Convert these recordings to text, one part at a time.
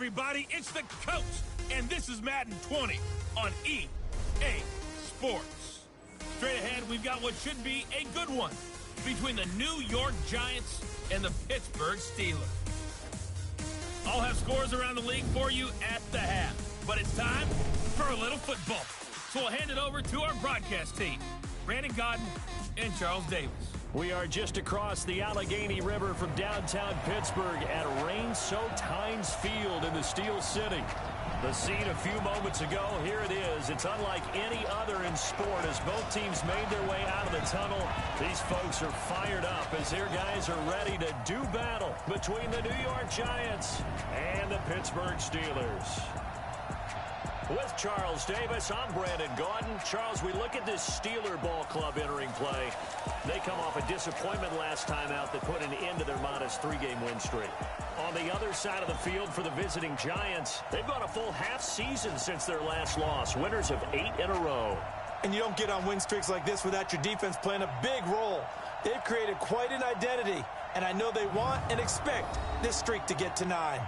everybody? It's the Colts, and this is Madden 20 on EA Sports. Straight ahead, we've got what should be a good one between the New York Giants and the Pittsburgh Steelers. I'll have scores around the league for you at the half, but it's time for a little football. So we'll hand it over to our broadcast team, Brandon Godden and Charles Davis. We are just across the Allegheny River from downtown Pittsburgh at rain-soaked Heinz Field in the Steel City. The scene a few moments ago, here it is. It's unlike any other in sport as both teams made their way out of the tunnel. These folks are fired up as their guys are ready to do battle between the New York Giants and the Pittsburgh Steelers. With Charles Davis, I'm Brandon Gaudin. Charles, we look at this Steeler ball club entering play. They come off a disappointment last time out that put an end to their modest 3-game win streak. On the other side of the field for the visiting Giants, they've gone a full half season since their last loss, winners of 8 in a row. And you don't get on win streaks like this without your defense playing a big role. They've created quite an identity, and I know they want and expect this streak to get to 9.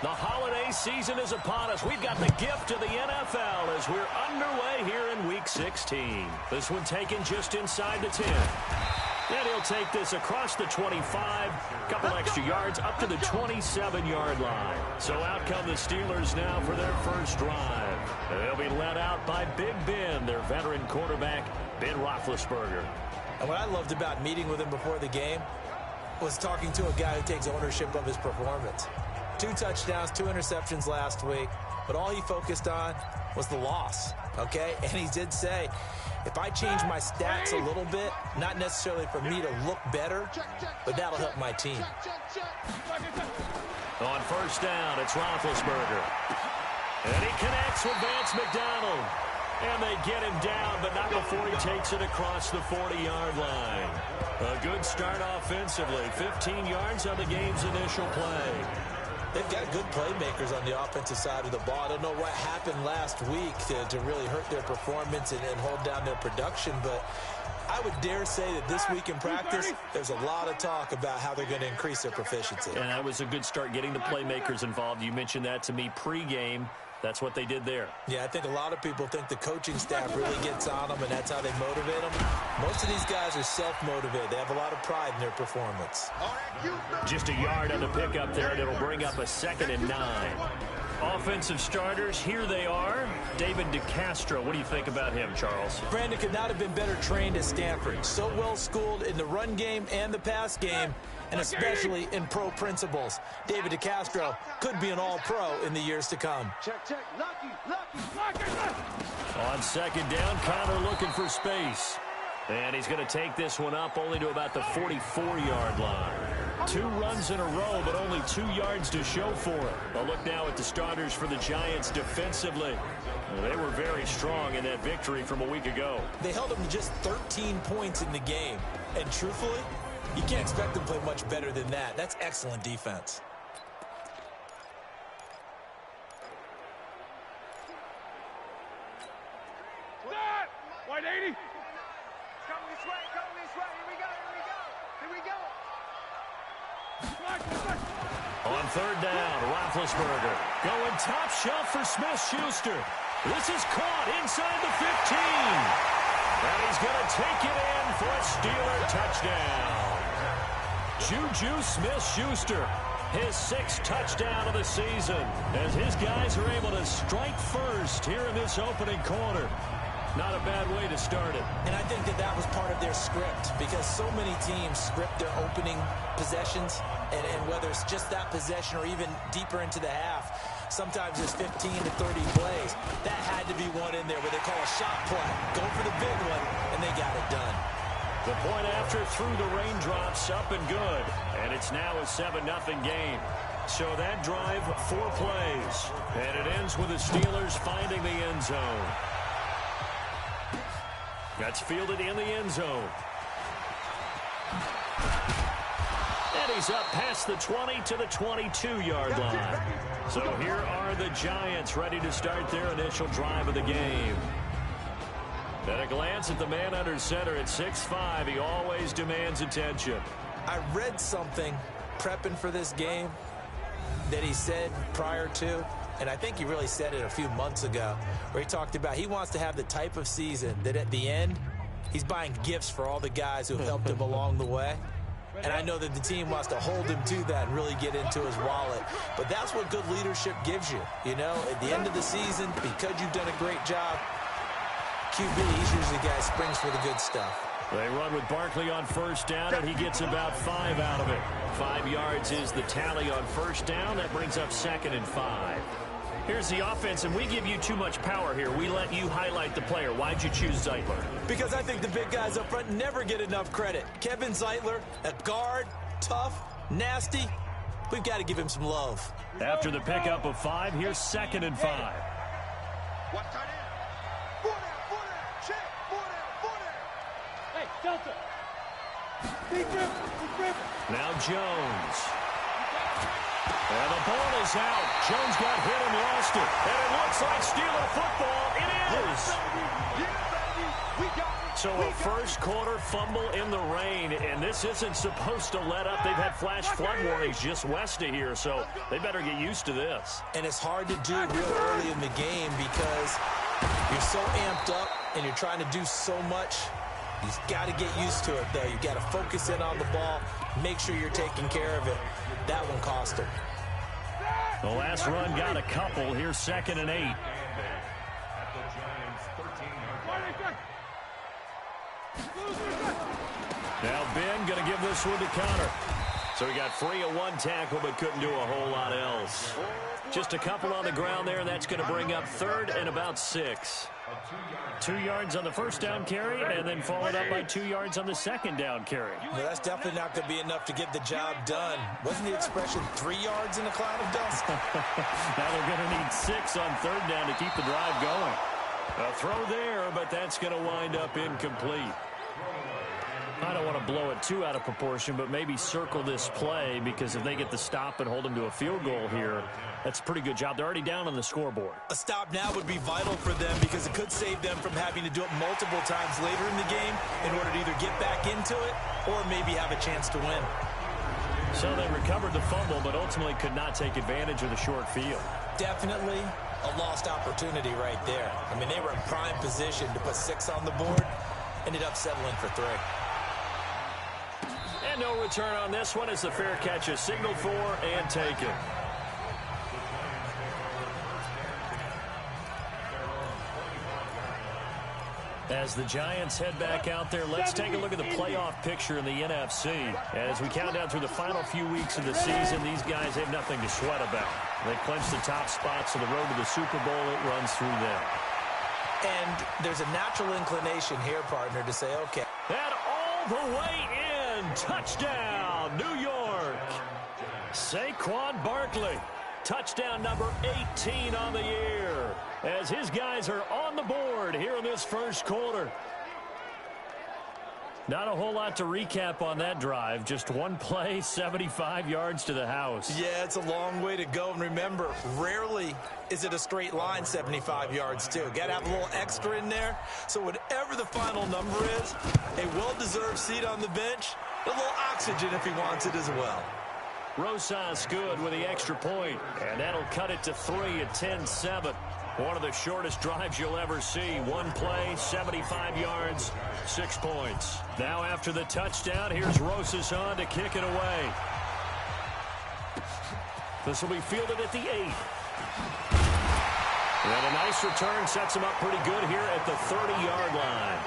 The holiday season is upon us. We've got the gift of the NFL as we're underway here in Week 16. This one taken just inside the 10. And he'll take this across the 25, couple extra yards up to the 27-yard line. So out come the Steelers now for their first drive. They'll be led out by Big Ben, their veteran quarterback, Ben Roethlisberger. And what I loved about meeting with him before the game was talking to a guy who takes ownership of his performance. 2 touchdowns, 2 interceptions last week, but all he focused on was the loss, okay? And he did say, if I change my stats a little bit, not necessarily for me to look better, but that'll help my team. On first down, it's Roethlisberger. And he connects with Vance McDonald. And they get him down, but not before he takes it across the 40-yard line. A good start offensively, 15 yards on the game's initial play. They've got good playmakers on the offensive side of the ball. I don't know what happened last week to really hurt their performance and hold down their production, but I would dare say that this week in practice, there's a lot of talk about how they're going to increase their proficiency. And that was a good start getting the playmakers involved. You mentioned that to me pregame. That's what they did there. Yeah, I think a lot of people think the coaching staff really gets on them, and that's how they motivate them. Most of these guys are self-motivated. They have a lot of pride in their performance. Just a yard on the pickup there, and it'll bring up a 2nd and 9. Offensive starters, here they are. David DeCastro, what do you think about him, Charles? Brandon could not have been better trained at Stanford. So well schooled in the run game and the pass game, and especially in pro principles. David DeCastro could be an all-pro in the years to come. Check. Lucky. On 2nd down, Connor looking for space. And he's going to take this one up only to about the 44-yard line. 2 runs in a row, but only 2 yards to show for it. A look now at the starters for the Giants defensively. They were very strong in that victory from a week ago. They held them to just 13 points in the game. And truthfully, you can't expect them to play much better than that. That's excellent defense. White 80. Come this way. Here we go. On 3rd down, Roethlisberger going top shelf for Smith-Schuster. This is caught inside the 15. And he's going to take it in for a Steeler touchdown. Juju Smith-Schuster, his 6th touchdown of the season, as his guys are able to strike first here in this opening quarter. Not a bad way to start it. And I think that was part of their script, because so many teams script their opening possessions, and whether it's just that possession or even deeper into the half, sometimes there's 15 to 30 plays. That had to be one in there where they call a shot play. Go for the big one, and they got it done. The point after through the raindrops, up and good. And it's now a 7-0 game. So that drive, 4 plays. And it ends with the Steelers finding the end zone. That's fielded in the end zone. And he's up past the 20 to the 22-yard line. So here are the Giants ready to start their initial drive of the game. At a glance at the man under center at 6'5", he always demands attention. I read something prepping for this game that he said prior to, and I think he really said it a few months ago, where he talked about he wants to have the type of season that at the end, he's buying gifts for all the guys who have helped him along the way. And I know that the team wants to hold him to that and really get into his wallet. But that's what good leadership gives you. You know, at the end of the season, because you've done a great job, QB, he's usually the guy who springs for the good stuff. They run with Barkley on first down, and he gets about 5 out of it. 5 yards is the tally on first down. That brings up 2nd and 5. Here's the offense, and we give you too much power here. We let you highlight the player. Why'd you choose Zeitler? Because I think the big guys up front never get enough credit. Kevin Zeitler, a guard, tough, nasty. We've got to give him some love. After the pickup of 5, here's 2nd and 5. What tight end? 4 down, check, 4 down. Hey, Delta. Deep rip. Now Jones. And the ball is out. Jones got hit and lost it. And it looks like Steeler football. It is. So a first quarter fumble in the rain, and this isn't supposed to let up. They've had flash flood warnings just west of here, so they better get used to this. And it's hard to do real early in the game because you're so amped up and you're trying to do so much. You've got to get used to it, though. You've got to focus in on the ball, make sure you're taking care of it. That one cost him. The last run got a couple. Here's 2nd and 8. Now Ben going to give this one to Connor. So he got free of 1 tackle but couldn't do a whole lot else. Just a couple on the ground there, and that's going to bring up 3rd and about 6. 2 yards on the first down carry, and then followed up by 2 yards on the second down carry. Well, that's definitely not going to be enough to get the job done. Wasn't the expression 3 yards in a cloud of dust? Now they're going to need 6 on 3rd down to keep the drive going. A throw there, but that's going to wind up incomplete. I don't want to blow it too out of proportion, but maybe circle this play, because if they get the stop and hold them to a field goal here, that's a pretty good job. They're already down on the scoreboard. A stop now would be vital for them because it could save them from having to do it multiple times later in the game in order to either get back into it or maybe have a chance to win. So they recovered the fumble, but ultimately could not take advantage of the short field. Definitely a lost opportunity right there. I mean, they were in prime position to put 6 on the board, ended up settling for 3. And no return on this one as the fair catch is signaled for and taken. As the Giants head back out there, let's take a look at the playoff picture in the NFC. As we count down through the final few weeks of the season, these guys have nothing to sweat about. They clinched the top spots on the road to the Super Bowl. It runs through them. And there's a natural inclination here, partner, to say, okay. And all the way in, touchdown, New York. Saquon Barkley, touchdown number 18 on the year, as his guys are on the board here in this first quarter. Not a whole lot to recap on that drive. Just one play, 75 yards to the house. Yeah, it's a long way to go. And remember, rarely is it a straight line 75 yards, too. Got to have a little extra in there. So whatever the final number is, a well-deserved seat on the bench, a little oxygen if he wants it as well. Rosas good with the extra point, and that'll cut it to 3 at 10-7. One of the shortest drives you'll ever see. One play, 75 yards, 6 points. Now after the touchdown, here's Rosas on to kick it away. This will be fielded at the 8. And a nice return sets him up pretty good here at the 30-yard line.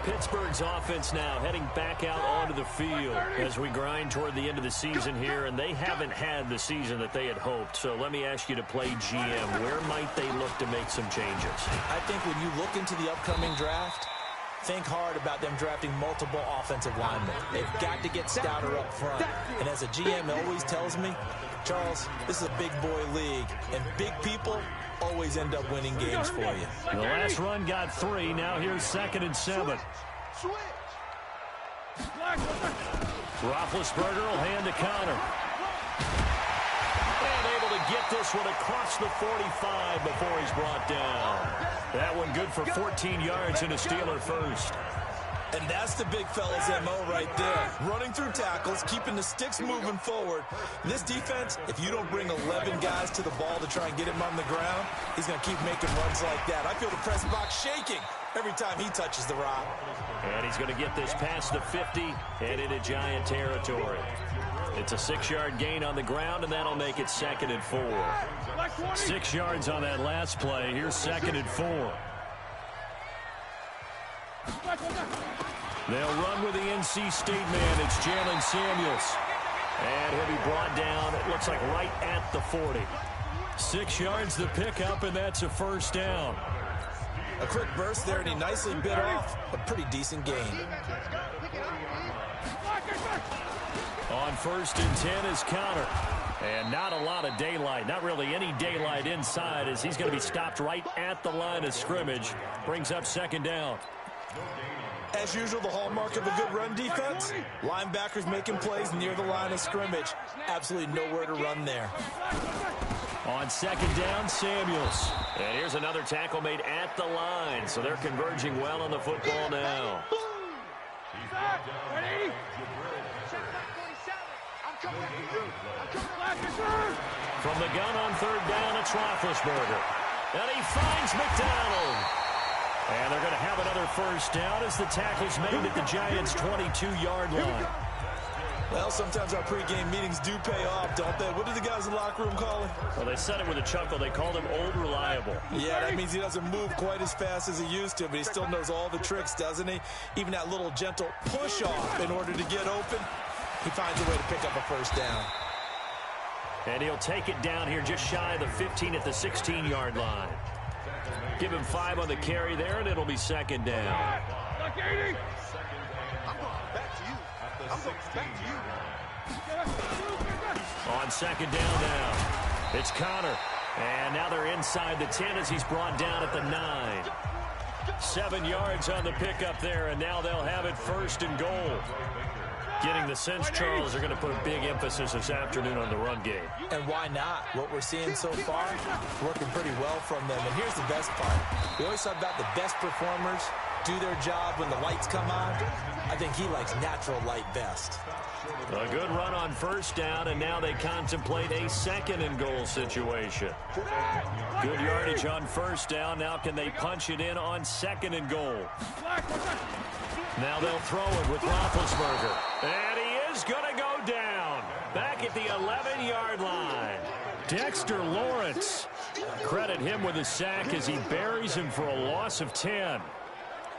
Pittsburgh's offense now heading back out onto the field as we grind toward the end of the season here, and they haven't had the season that they had hoped. So let me ask you to play GM. Where might they look to make some changes? I think when you look into the upcoming draft, think hard about them drafting multiple offensive linemen. They've got to get stouter up front. And as a GM always tells me, Charles, this is a big boy league, and big people always end up winning games for you. The last run got 3. Now here's 2nd and 7. Roethlisberger will hand to Connor. And able to get this one across the 45 before he's brought down. That one good for 14 yards and a Steeler first. And that's the big fella's MO right there. Running through tackles, keeping the sticks moving forward. This defense, if you don't bring 11 guys to the ball to try and get him on the ground, he's going to keep making runs like that. I feel the press box shaking every time he touches the rock. And he's going to get this past the 50 and into Giant territory. It's a 6-yard gain on the ground, and that'll make it 2nd and 4. 6 yards on that last play. Here's 2nd and 4. They'll run with the NC State man. It's Jalen Samuels. And he'll be brought down, it looks like right at the 40. 6 yards the pickup, and that's a first down. A quick burst there, and he nicely bit off a pretty decent gain. On 1st and 10 is Connor. And not a lot of daylight, not really any daylight inside, as he's going to be stopped right at the line of scrimmage. Brings up 2nd down. As usual, the hallmark of a good run defense, linebackers making plays near the line of scrimmage. Absolutely nowhere to run there. On 2nd down, Samuels. And here's another tackle made at the line, so they're converging well on the football now. From the gun on 3rd down, it's Roethlisberger. And he finds McDonald. And they're going to have another first down as the tackle's made at the Giants' 22-yard line. Well, sometimes our pregame meetings do pay off, don't they? What do the guys in the locker room call him? Well, they said it with a chuckle. They called him Old Reliable. Yeah, that means he doesn't move quite as fast as he used to, but he still knows all the tricks, doesn't he? Even that little gentle push-off in order to get open, he finds a way to pick up a first down. And he'll take it down here just shy of the 15 at the 16-yard line. Give him 5 on the carry there, and it'll be 2nd down. I'm going back to you. I'm going back to you. On 2nd down now, it's Connor. And now they're inside the 10 as he's brought down at the 9. 7 yards on the pickup there, and now they'll have it 1st and goal. Getting the sense, Charles, they're going to put a big emphasis this afternoon on the run game. And why not? What we're seeing so far, working pretty well from them. And here's the best part. We always talk about the best performers do their job when the lights come on. I think he likes natural light best. A good run on 1st down, and now they contemplate a 2nd and goal situation. Good yardage on 1st down. Now can they punch it in on 2nd and goal? Now they'll throw it with Roethlisberger. And he is going to go down. Back at the 11-yard line. Dexter Lawrence. Credit him with a sack as he buries him for a loss of 10.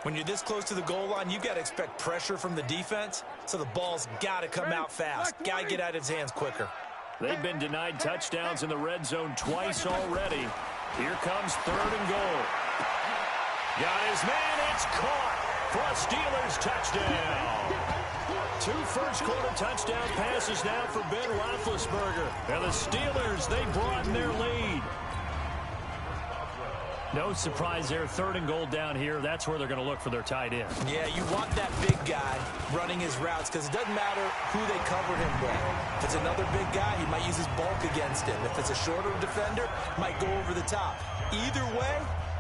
When you're this close to the goal line, you've got to expect pressure from the defense, so the ball's got to come out fast. Got to get out of his hands quicker. They've been denied touchdowns in the red zone twice already. Here comes 3rd and goal. Got his man. It's caught for a Steelers touchdown. 2 first-quarter touchdown passes now for Ben Roethlisberger. And the Steelers, they broaden their lead. No surprise there, 3rd and goal down here. That's where they're going to look for their tight end. Yeah, you want that big guy running his routes because it doesn't matter who they cover him with. If it's another big guy, he might use his bulk against him. If it's a shorter defender, might go over the top. Either way,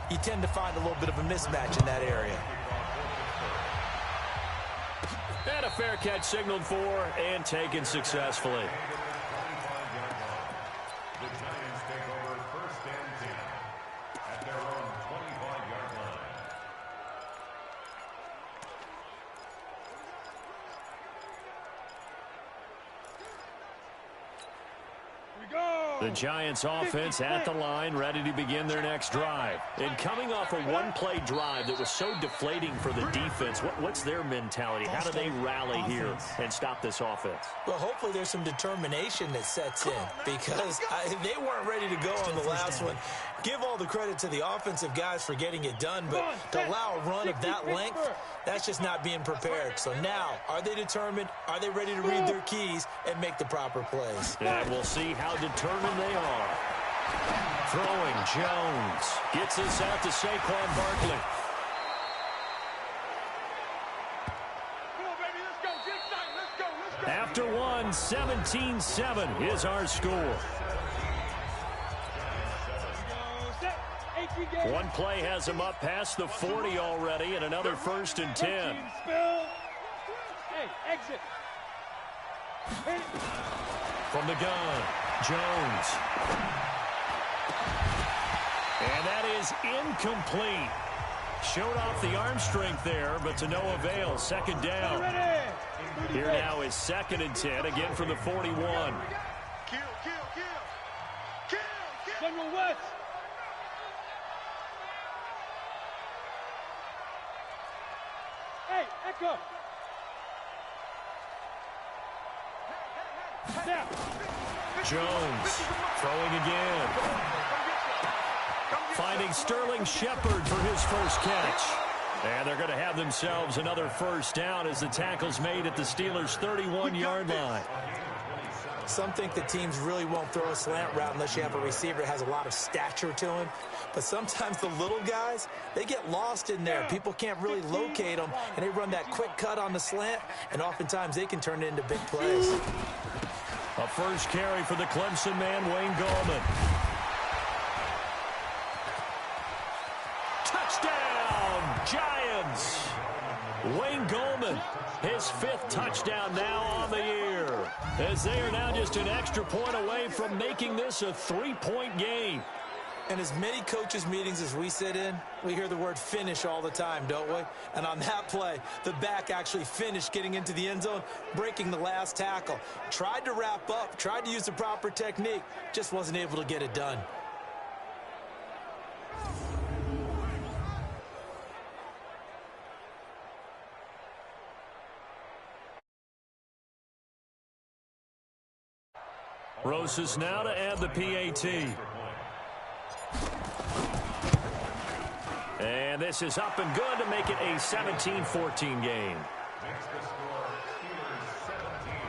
you tend to find a little bit of a mismatch in that area. And a fair catch signaled for and taken successfully. The Giants take over 1st and 10 at their own 25-yard line. Here we go. The Giants offense at the line, ready to begin their next drive. And coming off a one-play drive that was so deflating for the defense, what's their mentality? How do they rally here and stop this offense? Well, hopefully there's some determination that sets in because they weren't ready to go on the last one. Give all the credit to the offensive guys for getting it done, but to allow a run of that length, that's just not being prepared. So now, are they determined? Are they ready to read their keys and make the proper plays? And we'll see how determined they are. Throwing, Jones gets this out to Saquon Barkley. After one, 17-7 is our score. One play has him up past the 40 already, and another 1st and 10. Hey, exit. From the gun, Jones. And that is incomplete. Showed off the arm strength there, but to no avail. 2nd down. Here now is 2nd and 10, again from the 41. General West. Hey, Echo. Jones throwing again. Finding Sterling Shepard for his first catch. And they're going to have themselves another 1st down as the tackle's made at the Steelers' 31-yard line. Some think that teams really won't throw a slant route unless you have a receiver that has a lot of stature to him. But sometimes the little guys, they get lost in there. People can't really locate them, and they run that quick cut on the slant, and oftentimes they can turn it into big plays. A first carry for the Clemson man, Wayne Gallman. Touchdown, Giants! Wayne Gallman, his 5th touchdown now on the year, as they are now just an extra point away from making this a 3-point game. And as many coaches' meetings as we sit in, we hear the word finish all the time, don't we? And on that play, the back actually finished getting into the end zone, breaking the last tackle. Tried to wrap up, tried to use the proper technique, just wasn't able to get it done. Rosas now to add the PAT. And this is up and good to make it a 17-14 game.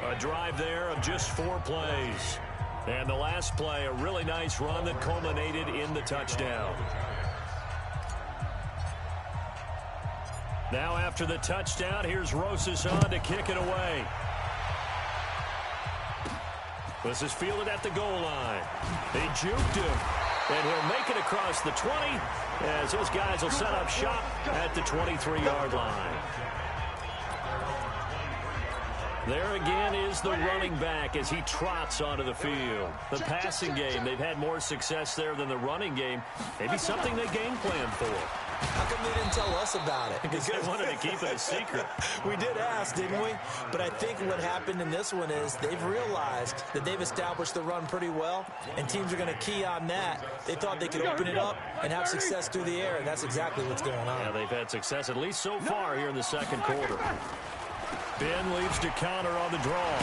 A drive there of just 4 plays. And the last play, a really nice run that culminated in the touchdown. Now after the touchdown, here's Rosas on to kick it away. This is fielded at the goal line. They juked him. And he'll make it across the 20 as those guys will set up shop at the 23-yard line. There again is the running back as he trots onto the field. The passing game, they've had more success there than the running game. Maybe something they game planned for. How come they didn't tell us about it? Because they wanted to keep it a secret. We did ask, didn't we? But I think what happened in this one is they've realized that they've established the run pretty well, and teams are going to key on that. They thought they could open it up and have success through the air, and that's exactly what's going on. Yeah, they've had success at least so far here in the 2nd quarter. Ben leaves to counter on the draw.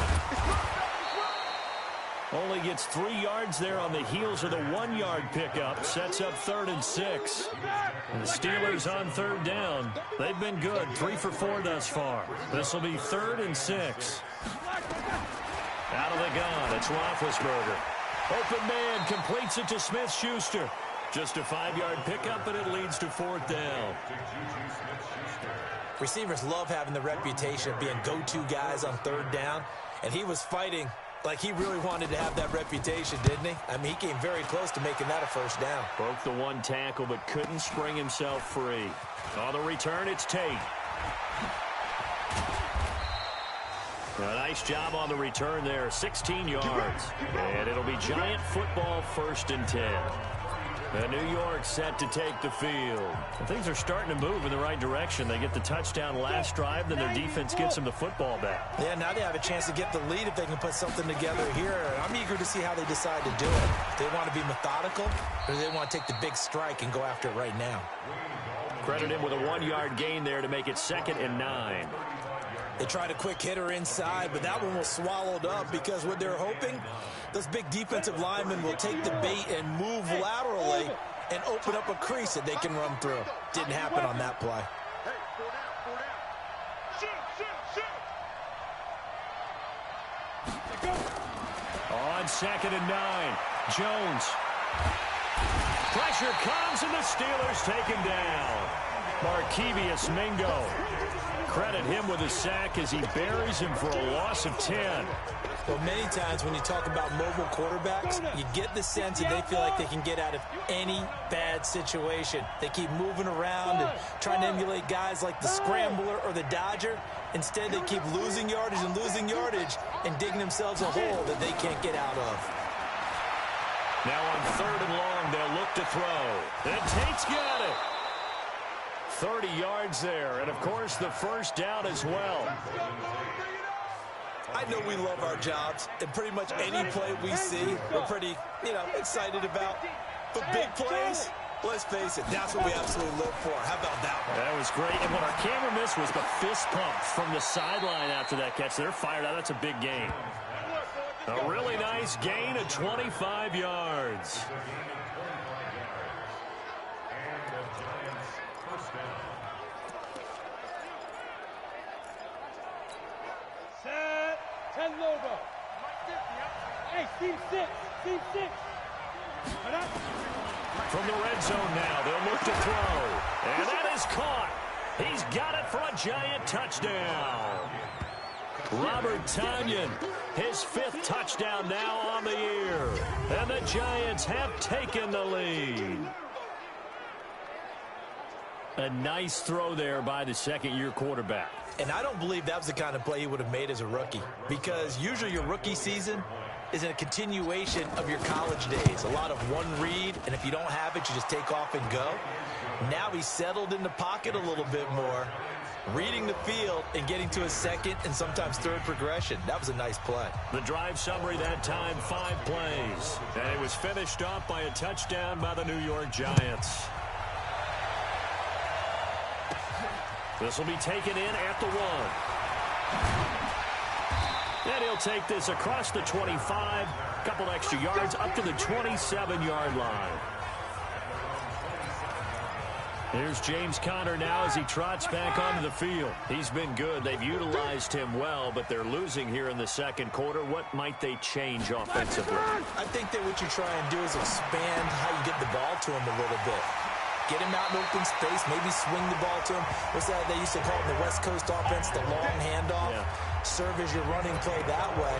Only gets 3 yards there on the heels of the 1-yard pickup. Sets up 3rd and 6. And the Steelers on 3rd down. They've been good. 3 for 4 thus far. This will be 3rd and 6. Out of the gun, it's Roethlisberger. Open man completes it to Smith-Schuster. Just a 5-yard pickup, and it leads to 4th down. Receivers love having the reputation of being go-to guys on 3rd down, and he was fighting like he really wanted to have that reputation, didn't he? I mean, he came very close to making that a 1st down. Broke the 1 tackle, but couldn't spring himself free. On the return, it's Tate. A nice job on the return there, 16 yards. And it'll be Giant football, 1st and 10. And New York set to take the field. And things are starting to move in the right direction. They get the touchdown last drive, then their defense gets them the football back. Yeah, now they have a chance to get the lead if they can put something together here. I'm eager to see how they decide to do it. Do they want to be methodical, or do they want to take the big strike and go after it right now? Credit him with a 1-yard gain there to make it 2nd and 9. They tried a quick hitter inside, but that one was swallowed up because what they're hoping, those big defensive linemen will take the bait and move laterally and open up a crease that they can run through. Didn't happen on that play. On 2nd and 9, Jones. Pressure comes, and the Steelers take him down. Markevious Mingo. Credit him with a sack as he buries him for a loss of 10. Well, many times when you talk about mobile quarterbacks, you get the sense that they feel like they can get out of any bad situation. They keep moving around and trying to emulate guys like the Scrambler or the Dodger. Instead, they keep losing yardage and digging themselves a hole that they can't get out of. Now on 3rd and long, they'll look to throw. And Tate's got it. 30 yards there, and of course the first down as well. I know we love our jobs, and pretty much any play we see, we're pretty, excited about. But big plays, let's face it, that's what we absolutely live for. How about that one? That was great, and what our camera missed was the fist pump from the sideline after that catch. They're fired out. That's a big gain. A really nice gain of 25 yards. Set. 10 logo. Hey, team 6. Team 6. From the red zone now, they'll look to throw. And that is caught. He's got it for a giant touchdown. Robert Tonyan, his 5th touchdown now on the year. And the Giants have taken the lead. A nice throw there by the second-year quarterback. And I don't believe that was the kind of play he would have made as a rookie, because usually your rookie season is a continuation of your college days. A lot of one read, and if you don't have it, you just take off and go. Now he's settled in the pocket a little bit more, reading the field and getting to a second and sometimes third progression. That was a nice play. The drive summary that time, 5 plays. And it was finished off by a touchdown by the New York Giants. This will be taken in at the 1. And he'll take this across the 25, a couple extra yards up to the 27-yard line. Here's James Conner now as he trots back onto the field. He's been good. They've utilized him well, but they're losing here in the second quarter. What might they change offensively? I think that what you try and do is expand how you get the ball to him a little bit. Get him out in open space, maybe swing the ball to him. What's that they used to call in the West Coast offense, the long handoff? Yeah. Serve as your running play that way,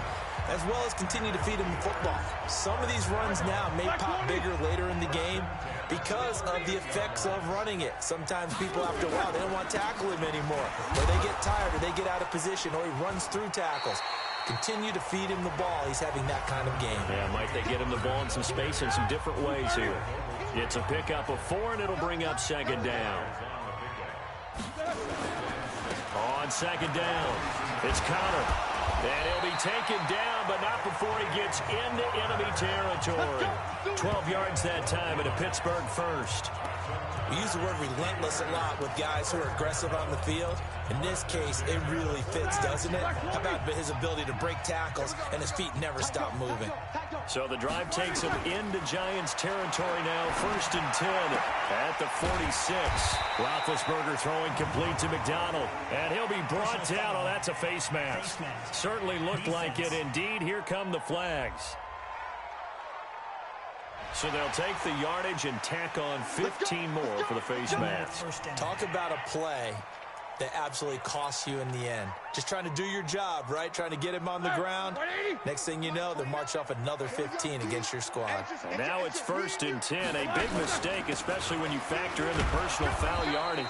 as well as continue to feed him the football. Some of these runs now may pop bigger later in the game because of the effects of running it. Sometimes people, after a while, they don't want to tackle him anymore. Or they get tired, or they get out of position, or he runs through tackles. Continue to feed him the ball. He's having that kind of game. Yeah, might they get him the ball in some space in some different ways here. It's a pickup of 4, and it'll bring up 2nd down. On 2nd down, it's Conner. And he'll be taken down, but not before he gets into enemy territory. 12 yards that time, and a Pittsburgh first. We use the word relentless a lot with guys who are aggressive on the field. In this case, it really fits, doesn't it? How about his ability to break tackles and his feet never stop moving? So the drive takes him into Giants territory now, 1st and 10 at the 46. Roethlisberger throwing complete to McDonald, and he'll be brought down. Oh, that's a face mask. Certainly looked like it. Indeed, here come the flags. So they'll take the yardage and tack on 15 more for the face mask. Talk about a play that absolutely costs you in the end. Just trying to do your job, right? Trying to get him on the ground. Next thing you know, they'll march off another 15 against your squad. And now it's 1st and 10. A big mistake, especially when you factor in the personal foul yardage.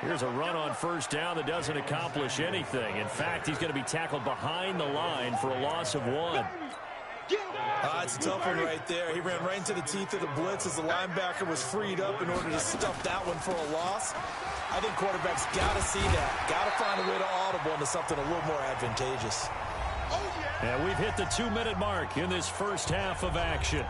Here's a run on 1st down that doesn't accomplish anything. In fact, he's going to be tackled behind the line for a loss of 1. It's a tough one right there. He ran right into the teeth of the blitz as the linebacker was freed up in order to stuff that one for a loss. I think quarterbacks got to see that. Got to find a way to audible into something a little more advantageous. And we've hit the 2-minute mark in this first half of action.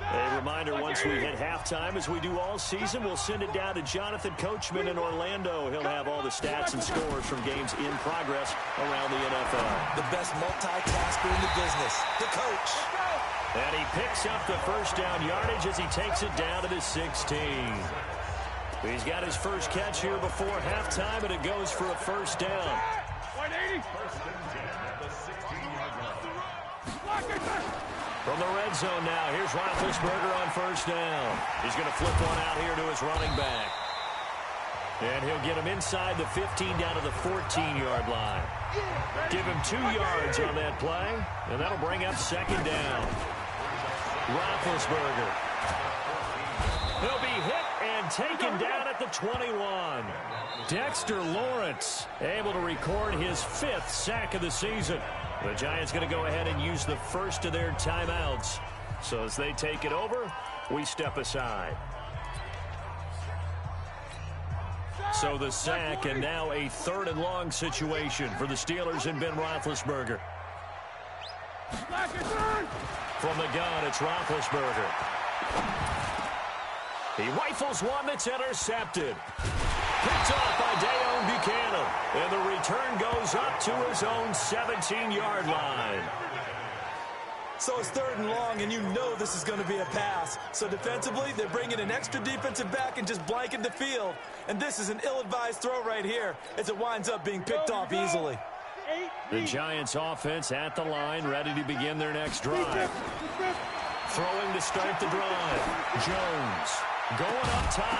A reminder, once we hit halftime, as we do all season, we'll send it down to Jonathan Coachman in Orlando. He'll have all the stats and scores from games in progress around the NFL. The best multitasker in the business, the coach. And he picks up the first down yardage as he takes it down to the 16. He's got his first catch here before halftime, and it goes for a first down. 180. From the red zone now, here's Roethlisberger on first down. He's going to flip one out here to his running back. And he'll get him inside the 15 down to the 14-yard line. Give him 2 yards on that play, and that'll bring up second down. Roethlisberger. He'll be hit and taken down at the 21. Dexter Lawrence able to record his 5th sack of the season. The Giants going to go ahead and use the first of their timeouts. So as they take it over, we step aside. So the sack, and now a 3rd and long situation for the Steelers and Ben Roethlisberger. From the gun, it's Roethlisberger. He rifles one that's intercepted. Picked off by Dayon Buchanan. And the return goes up to his own 17-yard line. So it's 3rd and long, and you know this is going to be a pass. So defensively, they're bringing an extra defensive back and just blanking the field. And this is an ill-advised throw right here as it winds up being picked off easily. The Giants offense at the line, ready to begin their next drive. Throwing to start the drive. Jones going up top.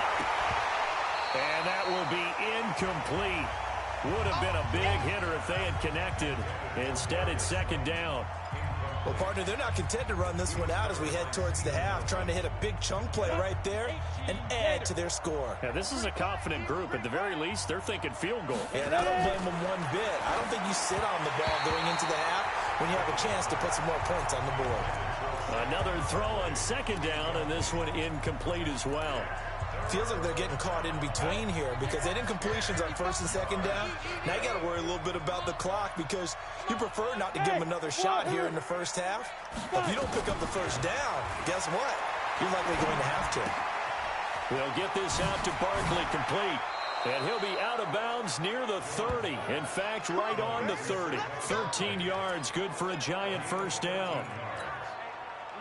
And that will be incomplete. Would have been a big hitter if they had connected. Instead, it's second down. Well, partner, they're not content to run this one out as we head towards the half, trying to hit a big chunk play right there and add to their score. Yeah, this is a confident group. At the very least, they're thinking field goal. And I don't blame them one bit. I don't think you sit on the ball going into the half when you have a chance to put some more points on the board. Another throw on second down, and this one incomplete as well. Feels like they're getting caught in between here because they did incompletions on 1st and 2nd down. Now you got to worry a little bit about the clock because you prefer not to give them another shot here in the first half. If you don't pick up the first down, guess what? You're likely going to have to. They'll get this out to Barkley complete. And he'll be out of bounds near the 30. In fact, right on the 30. 13 yards, good for a Giant first down.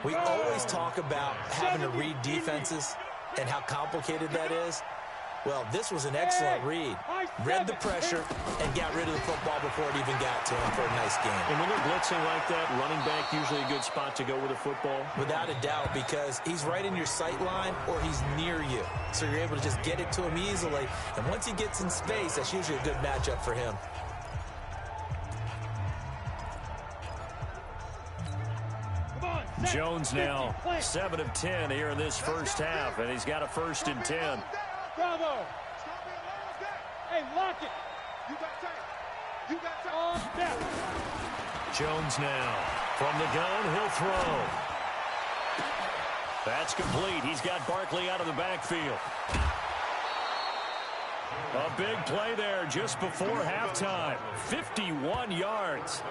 We always talk about having to read defenses and how complicated that is. Well, this was an excellent read. Read the pressure and got rid of the football before it even got to him for a nice game. And when they're blitzing like that, running back usually a good spot to go with a football? Without a doubt, because he's right in your sight line or he's near you. So you're able to just get it to him easily. And once he gets in space, that's usually a good matchup for him. Jones now 7 of 10 here in this first half, and he's got a 1st and 10. Bravo. Hey, lock it. You got time. You got time. Jones now from the gun, he'll throw. That's complete. He's got Barkley out of the backfield. A big play there just before halftime. 51 yards.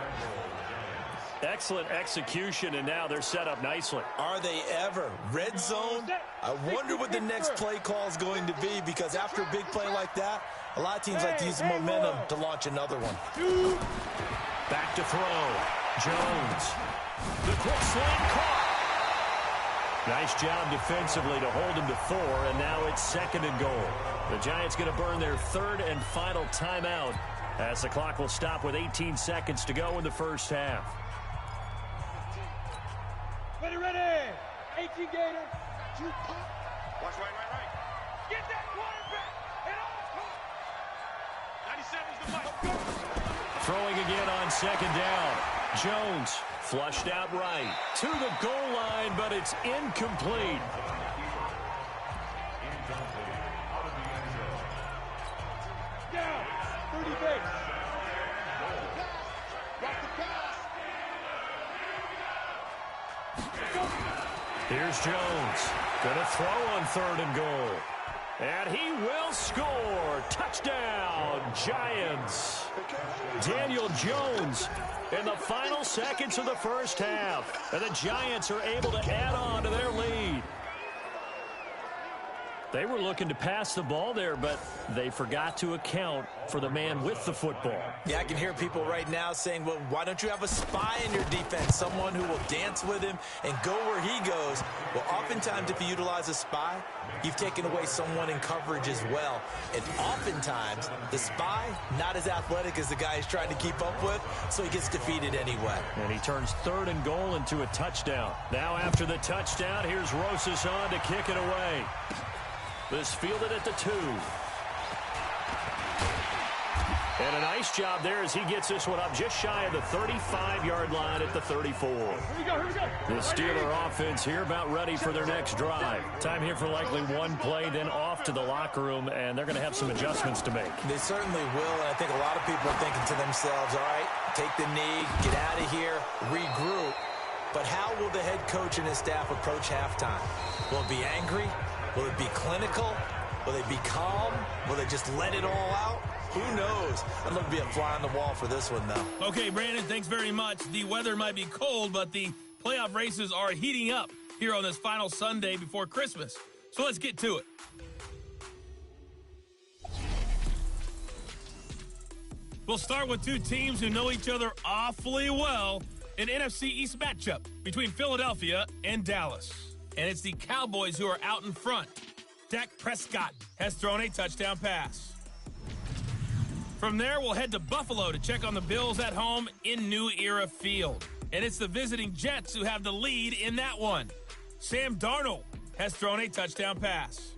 Excellent execution, and now they're set up nicely. Are they ever? Red zone? I wonder what the next play call is going to be, because after a big play like that, a lot of teams like to use the momentum to launch another one. Back to throw. Jones. The quick slant caught. Nice job defensively to hold him to 4, and now it's 2nd and goal. The Giants going to burn their 3rd and final timeout as the clock will stop with 18 seconds to go in the first half. Ready. 18 Gator. Watch right. Get that quarterback. And 97's the mic. Throwing again on 2nd down. Jones flushed out right to the goal line, but it's incomplete. Down. 30 base. Got the pass. Here's Jones. Going to throw on 3rd and goal. And he will score. Touchdown, Giants. Daniel Jones in the final seconds of the first half. And the Giants are able to add on to their lead. They were looking to pass the ball there, but they forgot to account for the man with the football. Yeah, I can hear people right now saying, well, why don't you have a spy in your defense, someone who will dance with him and go where he goes? Well, oftentimes if you utilize a spy, you've taken away someone in coverage as well. And oftentimes, the spy, not as athletic as the guy he's trying to keep up with, so he gets defeated anyway. And he turns 3rd and goal into a touchdown. Now after the touchdown, here's Rosas on to kick it away. This fielded at the 2. And a nice job there as he gets this one up just shy of the 35-yard line at the 34. Here we go. The Steeler offense here about ready for their next drive. Time here for likely one play, then off to the locker room, and they're going to have some adjustments to make. They certainly will, and I think a lot of people are thinking to themselves, all right, take the knee, get out of here, regroup. But how will the head coach and his staff approach halftime? Will it be angry? Will it be clinical? Will they be calm? Will they just let it all out? Who knows? I'd love to be a fly on the wall for this one, though. Okay, Brandon, thanks very much. The weather might be cold, but the playoff races are heating up here on this final Sunday before Christmas. So let's get to it. We'll start with two teams who know each other awfully well. An NFC East matchup between Philadelphia and Dallas. And it's the Cowboys who are out in front. Dak Prescott has thrown a touchdown pass. From there, we'll head to Buffalo to check on the Bills at home in New Era Field. And it's the visiting Jets who have the lead in that one. Sam Darnold has thrown a touchdown pass.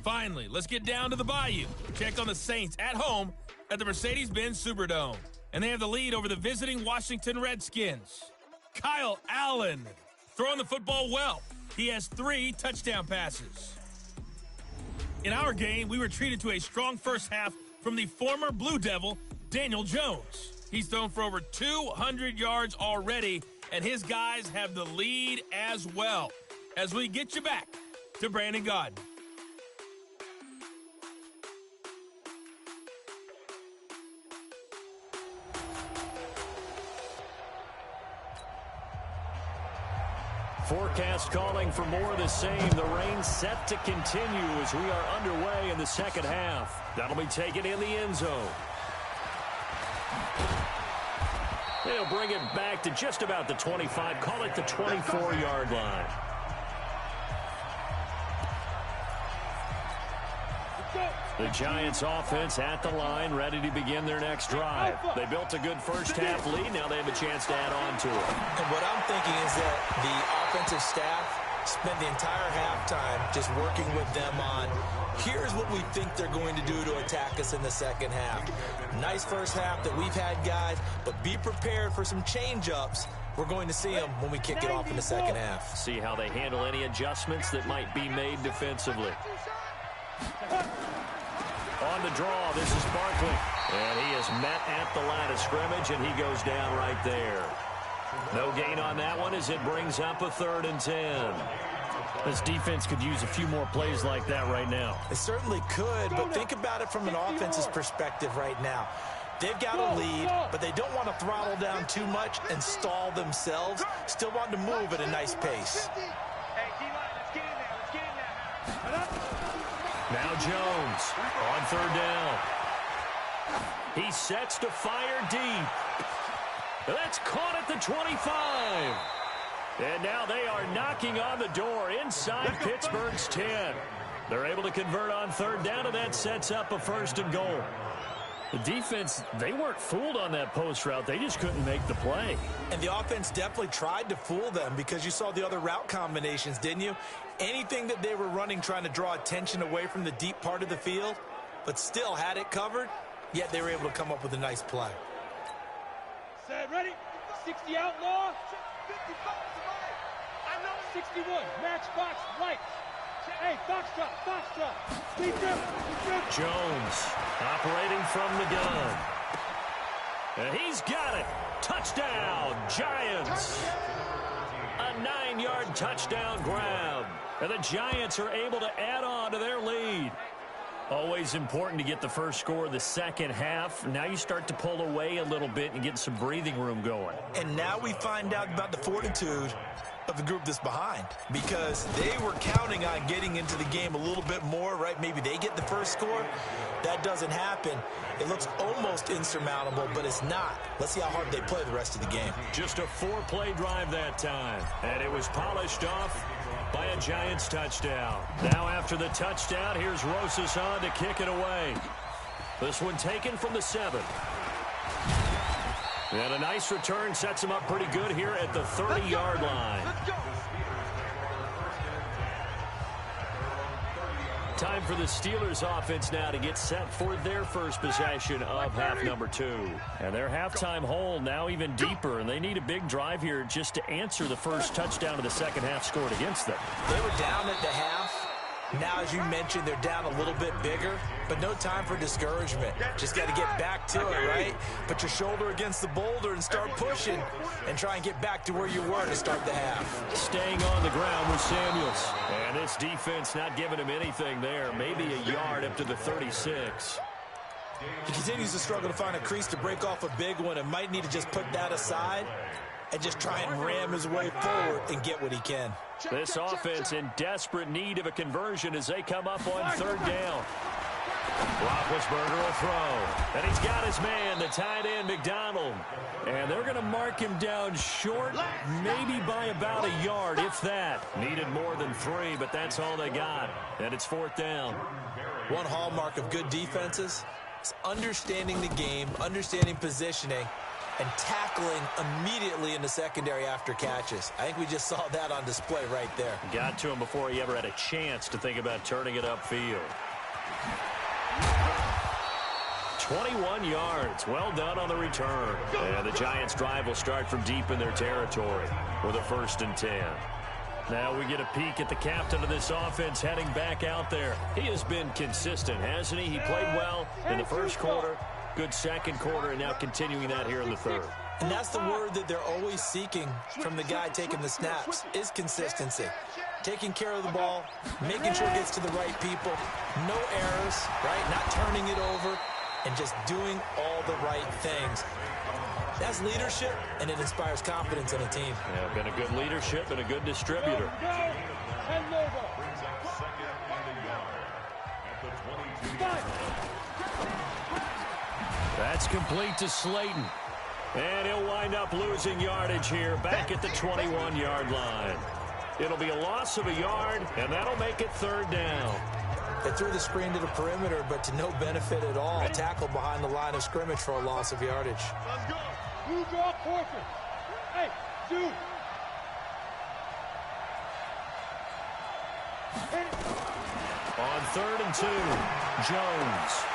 Finally, let's get down to the Bayou. Check on the Saints at home at the Mercedes-Benz Superdome. And they have the lead over the visiting Washington Redskins. Kyle Allen throwing the football well. He has 3 touchdown passes. In our game, we were treated to a strong first half from the former Blue Devil, Daniel Jones. He's thrown for over 200 yards already, and his guys have the lead as well. As we get you back to Brandon Gaudin. Forecast calling for more of the same. The rain set to continue as we are underway in the second half. That'll be taken in the end zone. They'll bring it back to just about the 25. Call it the 24-yard line. The Giants offense at the line, ready to begin their next drive. They built a good first half lead. Now they have a chance to add on to it. And what I'm thinking is that the offensive staff spent the entire halftime just working with them on, here's what we think they're going to do to attack us in the second half. Nice first half that we've had, guys, but be prepared for some change-ups. We're going to see them when we kick it off in the second half. See how they handle any adjustments that might be made defensively. On the draw, this is Barkley. And he is met at the line of scrimmage, and he goes down right there. No gain on that one as it brings up a 3rd and 10. This defense could use a few more plays like that right now. It certainly could, but think about it from an offense's perspective right now. They've got a lead, but they don't want to throttle down too much and stall themselves. Still want to move at a nice pace. Now Jones on 3rd down. He sets to fire deep. That's caught at the 25. And now they are knocking on the door inside Pittsburgh's 10. They're able to convert on 3rd down, and that sets up a 1st and goal. The defense, they weren't fooled on that post route. They just couldn't make the play. And the offense definitely tried to fool them because you saw the other route combinations, didn't you? Anything that they were running trying to draw attention away from the deep part of the field, but still had it covered, yet they were able to come up with a nice play. Set, ready? 60 outlaw. 61, matchbox, right. Hey, foxtrot. Speed grip. Jones operating from the gun. And he's got it. Touchdown, Giants. A 9-yard touchdown grab. And the Giants are able to add on to their lead. Always important to get the first score of the second half. Now you start to pull away a little bit and get some breathing room going. And now we find out about the fortitude of the group that's behind, because they were counting on getting into the game a little bit more, right? Maybe they get the first score. That doesn't happen. It looks almost insurmountable, but it's not. Let's see how hard they play the rest of the game. Just a 4-play drive that time, and it was polished off by a Giants touchdown. Now after the touchdown, here's Rosas on to kick it away. This one taken from the 7. And a nice return sets him up pretty good here at the 30-yard line. Time for the Steelers offense now to get set for their first possession of half number 2. And their halftime hole now even deeper, and they need a big drive here just to answer the first touchdown of the second half scored against them. They were down at the half. Now, as you mentioned, they're down a little bit bigger, but no time for discouragement. Just got to get back to it, right? Put your shoulder against the boulder and start pushing and try and get back to where you were to start the half. Staying on the ground with Samuels. And this defense not giving him anything there. Maybe a yard up to the 36. He continues to struggle to find a crease to break off a big one and might need to just put that aside and just try and ram his way forward and get what he can. This offense in desperate need of a conversion as they come up on 3rd down. Roethlisberger will throw. And he's got his man, the tight end, McDonald. And they're going to mark him down short, maybe by about a yard, if that. Needed more than 3, but that's all they got. And it's 4th down. One hallmark of good defenses is understanding the game, understanding positioning, and tackling immediately in the secondary after catches. I think we just saw that on display right there. Got to him before he ever had a chance to think about turning it upfield. 21 yards. Well done on the return. And the Giants' drive will start from deep in their territory with a 1st and 10. Now we get a peek at the captain of this offense heading back out there. He has been consistent, hasn't he? He played well in the first quarter. Good second quarter, and now continuing that here in the 3rd. And that's the word that they're always seeking from the guy taking the snaps, is consistency. Taking care of the ball, making sure it gets to the right people, no errors, right? Not turning it over, and just doing all the right things. That's leadership, and it inspires confidence in a team. Yeah, been a good leadership and a good distributor. That's complete to Slayton. And he'll wind up losing yardage here back at the 21-yard line. It'll be a loss of a yard, and that'll make it 3rd down. They threw the screen to the perimeter, but to no benefit at all. Tackled behind the line of scrimmage for a loss of yardage. Let's go. You draw portion. Hey, dude. On 3rd and 2, Jones.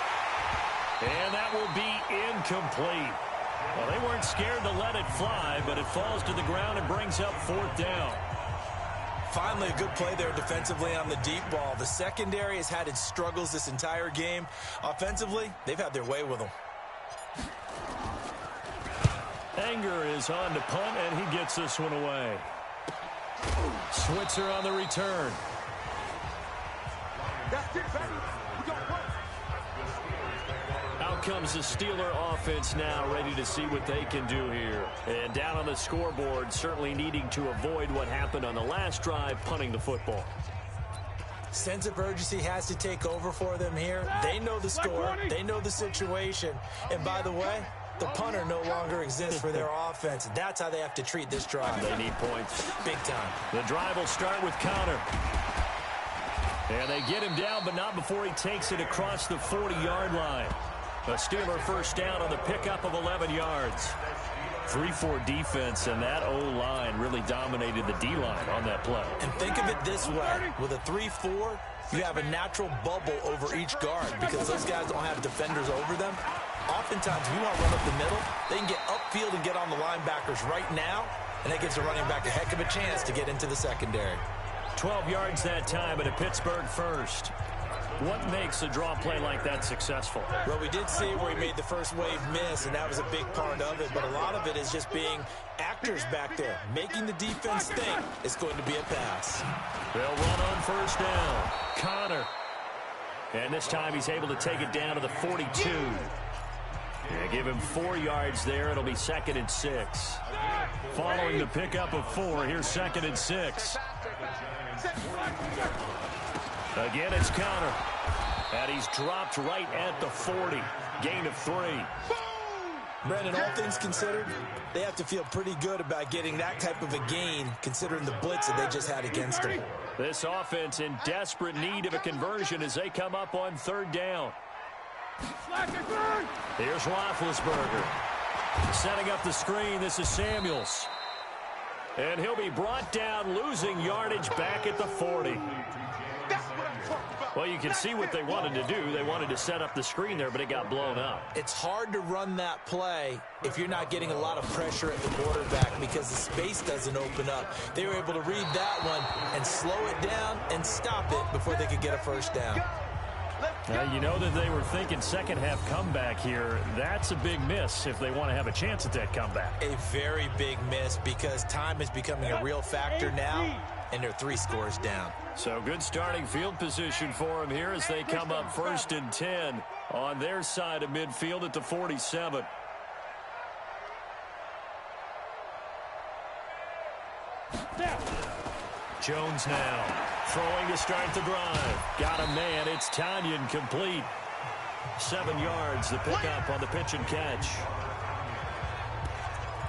And that will be incomplete. Well, they weren't scared to let it fly, but it falls to the ground and brings up 4th down. Finally, a good play there defensively on the deep ball. The secondary has had its struggles this entire game. Offensively, they've had their way with them. Anger is on to punt, and he gets this one away. Switzer on the return. That's it, baby. We got play. Out comes the Steeler offense now, ready to see what they can do here. And down on the scoreboard, certainly needing to avoid what happened on the last drive, punting the football. Sense of urgency has to take over for them here. They know the score. They know the situation. And by the way, the punter no longer exists for their offense. That's how they have to treat this drive. They need points. Big time. The drive will start with Connor. And they get him down, but not before he takes it across the 40-yard line. A Steeler first down on the pickup of 11 yards. 3-4 defense, and that O-line really dominated the D-line on that play. And think of it this way. With a 3-4, you have a natural bubble over each guard because those guys don't have defenders over them. Oftentimes, if you want to run up the middle, they can get upfield and get on the linebackers right now, and that gives the running back a heck of a chance to get into the secondary. 12 yards that time, and a Pittsburgh first. What makes a draw play like that successful? Well, we did see where he made the first wave miss, and that was a big part of it. But a lot of it is just being actors back there, making the defense think it's going to be a pass. They'll run on first down. Connor. And this time he's able to take it down to the 42. Yeah, give him 4 yards there. It'll be 2nd and 6. Following the pickup of 4, here's 2nd and 6. Again, it's Connor. And he's dropped right at the 40. Gain of 3. Brandon, all things considered, they have to feel pretty good about getting that type of a gain, considering the blitz that they just had against them. This offense in desperate need of a conversion as they come up on 3rd down. Here's Roethlisberger. Setting up the screen, this is Samuels. And he'll be brought down, losing yardage back at the 40. Well, you can see what they wanted to do. They wanted to set up the screen there, but it got blown up. It's hard to run that play if you're not getting a lot of pressure at the quarterback because the space doesn't open up. They were able to read that one and slow it down and stop it before they could get a first down. Now, you know that they were thinking second half comeback here. That's a big miss if they want to have a chance at that comeback. A very big miss because time is becoming a real factor now, and they're 3 scores down. So good starting field position for them here as they come up 1st and 10 on their side of midfield at the 47. Jones now throwing to start the drive. Got a man. It's Tanyan complete. 7 yards, the pickup on the pitch and catch.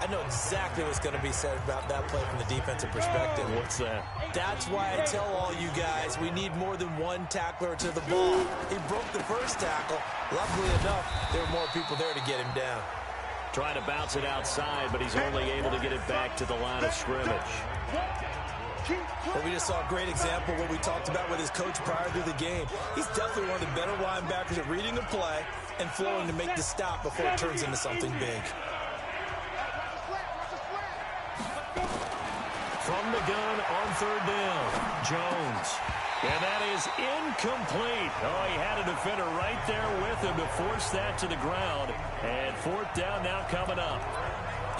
I know exactly what's going to be said about that play from the defensive perspective. What's that? That's why I tell all you guys we need more than one tackler to the ball. He broke the first tackle. Luckily enough, there were more people there to get him down. Trying to bounce it outside, but he's only able to get it back to the line of scrimmage. Well, we just saw a great example of what we talked about with his coach prior to the game. He's definitely one of the better linebackers at reading the play and flowing to make the stop before it turns into something big. From the gun on 3rd down, Jones. And that is incomplete. Oh, he had a defender right there with him to force that to the ground. And 4th down now coming up.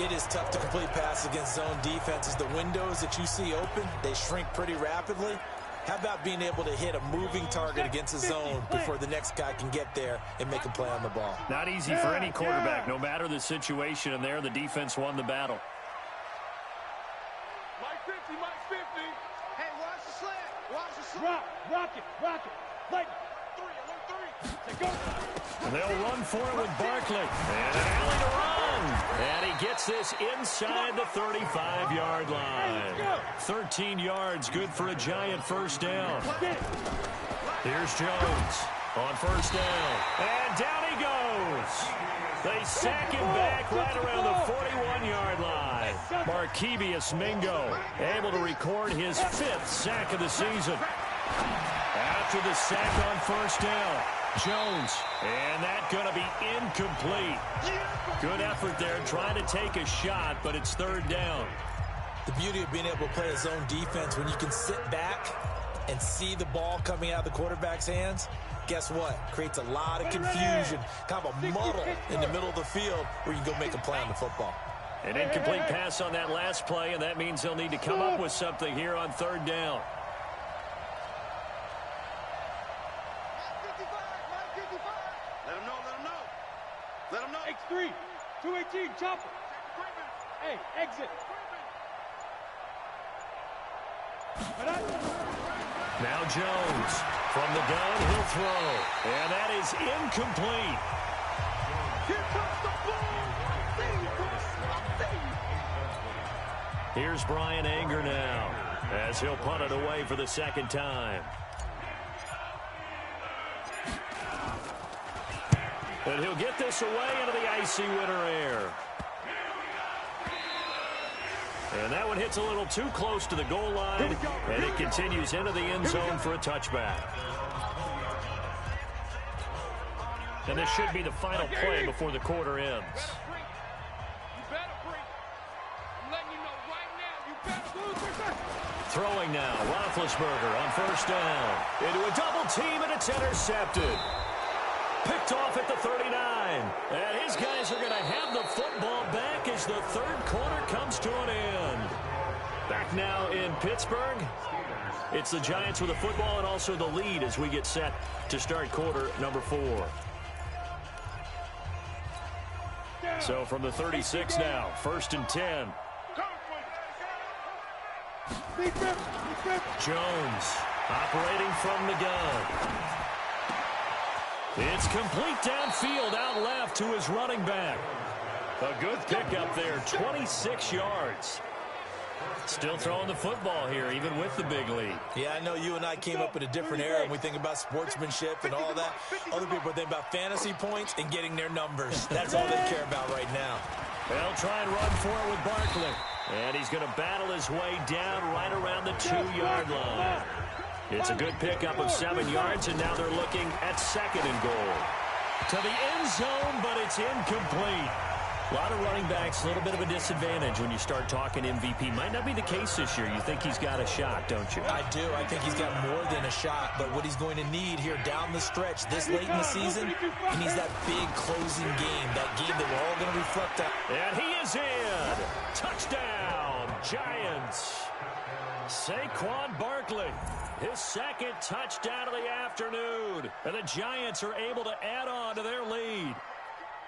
It is tough to complete passes against zone defenses. The windows that you see open, they shrink pretty rapidly. How about being able to hit a moving target against a zone before the next guy can get there and make a play on the ball? Not easy for any quarterback, no matter the situation. And there, the defense won the battle. Rock it. And they'll run for it with Barkley. And an alley to run. And he gets this inside the 35-yard line. 13 yards, good for a Giant first down. Here's Jones on first down. And down he goes. They sack him back right around the 41-yard line. Markevius Mingo able to record his 5th sack of the season. After the sack on first down, Jones, and that's going to be incomplete. Good effort there, trying to take a shot, but it's 3rd down. The beauty of being able to play a zone defense when you can sit back and see the ball coming out of the quarterback's hands, guess what? Creates a lot of confusion, kind of a muddle in the middle of the field where you can go make a play on the football. An incomplete pass on that last play, and that means they'll need to come up with something here on 3rd down. Let him know. X3, 218, chopper. Hey, exit. Now Jones from the gun, he'll throw. And that is incomplete. Here comes the ball. Here's Brian Anger now as he'll punt it away for the 2nd time. And he'll get this away into the icy winter air. And that one hits a little too close to the goal line, and it continues into the end zone for a touchback. And this should be the final play before the quarter ends. You better break. I'm letting you know right now, you better lose. Throwing now, Roethlisberger on first down. Into a double team, and it's intercepted. Picked off at the 39. And his guys are going to have the football back as the third quarter comes to an end. Back now in Pittsburgh. It's the Giants with the football and also the lead as we get set to start quarter number 4. So from the 36 now, 1st and 10. Jones operating from the gun. It's complete downfield, out left to his running back. A good pickup there, 26 yards. Still throwing the football here, even with the big lead. Yeah, I know you and I came up in a different era and we think about sportsmanship and all that. Other people think about fantasy points and getting their numbers. That's all they care about right now. They'll try and run for it with Barkley. And he's going to battle his way down right around the 2-yard line. It's a good pickup of 7 yards, and now they're looking at 2nd and goal. To the end zone, but it's incomplete. A lot of running backs, a little bit of a disadvantage when you start talking MVP. Might not be the case this year. You think he's got a shot, don't you? I do. I think he's got more than a shot. But what he's going to need here down the stretch this late in the season, he needs that big closing game, that game that we're all going to reflect on. And he is in. Touchdown, Giants. Saquon Barkley, his 2nd touchdown of the afternoon. And the Giants are able to add on to their lead.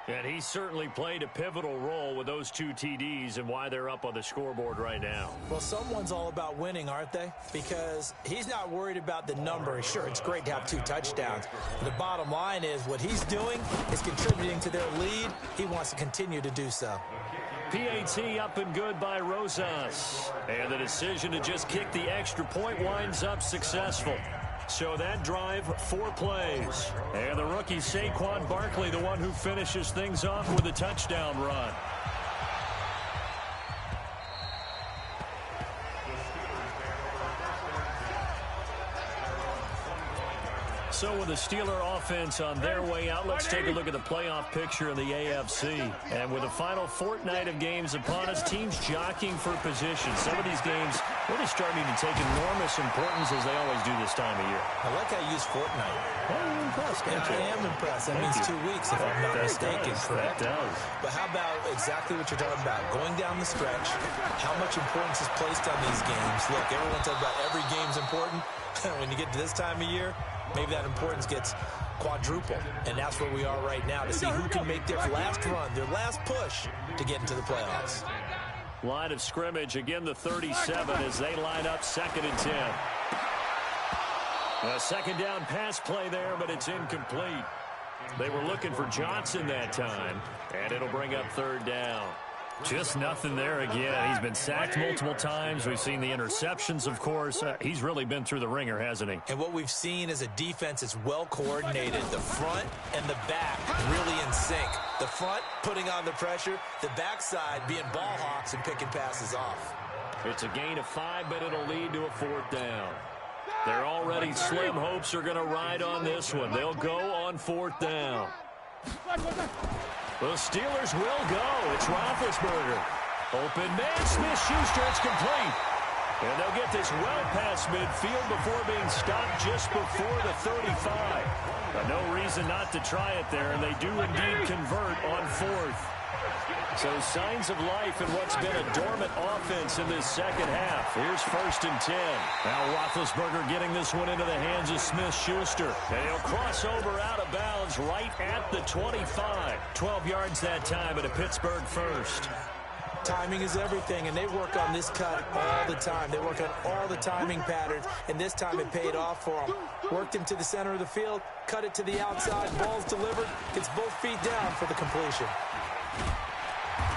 And he certainly played a pivotal role with those 2 TDs and why they're up on the scoreboard right now. Well, someone's all about winning, aren't they? Because he's not worried about the number. Sure, it's great to have 2 touchdowns. But the bottom line is what he's doing is contributing to their lead. He wants to continue to do so. PAT up and good by Rosas. And the decision to just kick the extra point winds up successful. So that drive, 4 plays. And the rookie Saquon Barkley, the one who finishes things off with a touchdown run. So with the Steeler offense on their way out, let's take a look at the playoff picture in the AFC. And with the final fortnight of games upon us, teams jockeying for position. Some of these games really starting to take enormous importance as they always do this time of year. I like how you use fortnight. Well, you're impressed, aren't you? I am impressed. That means 2 weeks, if I'm not mistaken, correct? That does. But how about exactly what you're talking about? Going down the stretch, how much importance is placed on these games? Look, everyone talks about every game's important. When you get to this time of year, maybe that importance gets quadrupled. And that's where we are right now to see who can make their last run, their last push to get into the playoffs. Line of scrimmage, again the 37 as they line up 2nd and 10. A 2nd down pass play there, but it's incomplete. They were looking for Johnson that time, and it'll bring up 3rd down. Just nothing there again. He's been sacked multiple times. We've seen the interceptions, of course. He's really been through the ringer, hasn't he? And what we've seen is a defense that's well coordinated. The front and the back really in sync. The front putting on the pressure, the backside being ball hawks and picking passes off. It's a gain of 5, but it'll lead to a 4th down. Their already slim hopes are going to ride on this one. They'll go on 4th down. The Steelers will go. It's Roethlisberger. Open man, Smith-Schuster, it's complete. And they'll get this well past midfield before being stopped just before the 35. But no reason not to try it there, and they do indeed convert on 4th. So signs of life in what's been a dormant offense in this 2nd half. Here's 1st and 10. Now Roethlisberger getting this one into the hands of Smith-Schuster. And he'll cross over out of bounds right at the 25. 12 yards that time at a Pittsburgh first. Timing is everything, and they work on this cut all the time. They work on all the timing patterns, and this time it paid off for them. Worked him to the center of the field, cut it to the outside, ball's delivered, gets both feet down for the completion.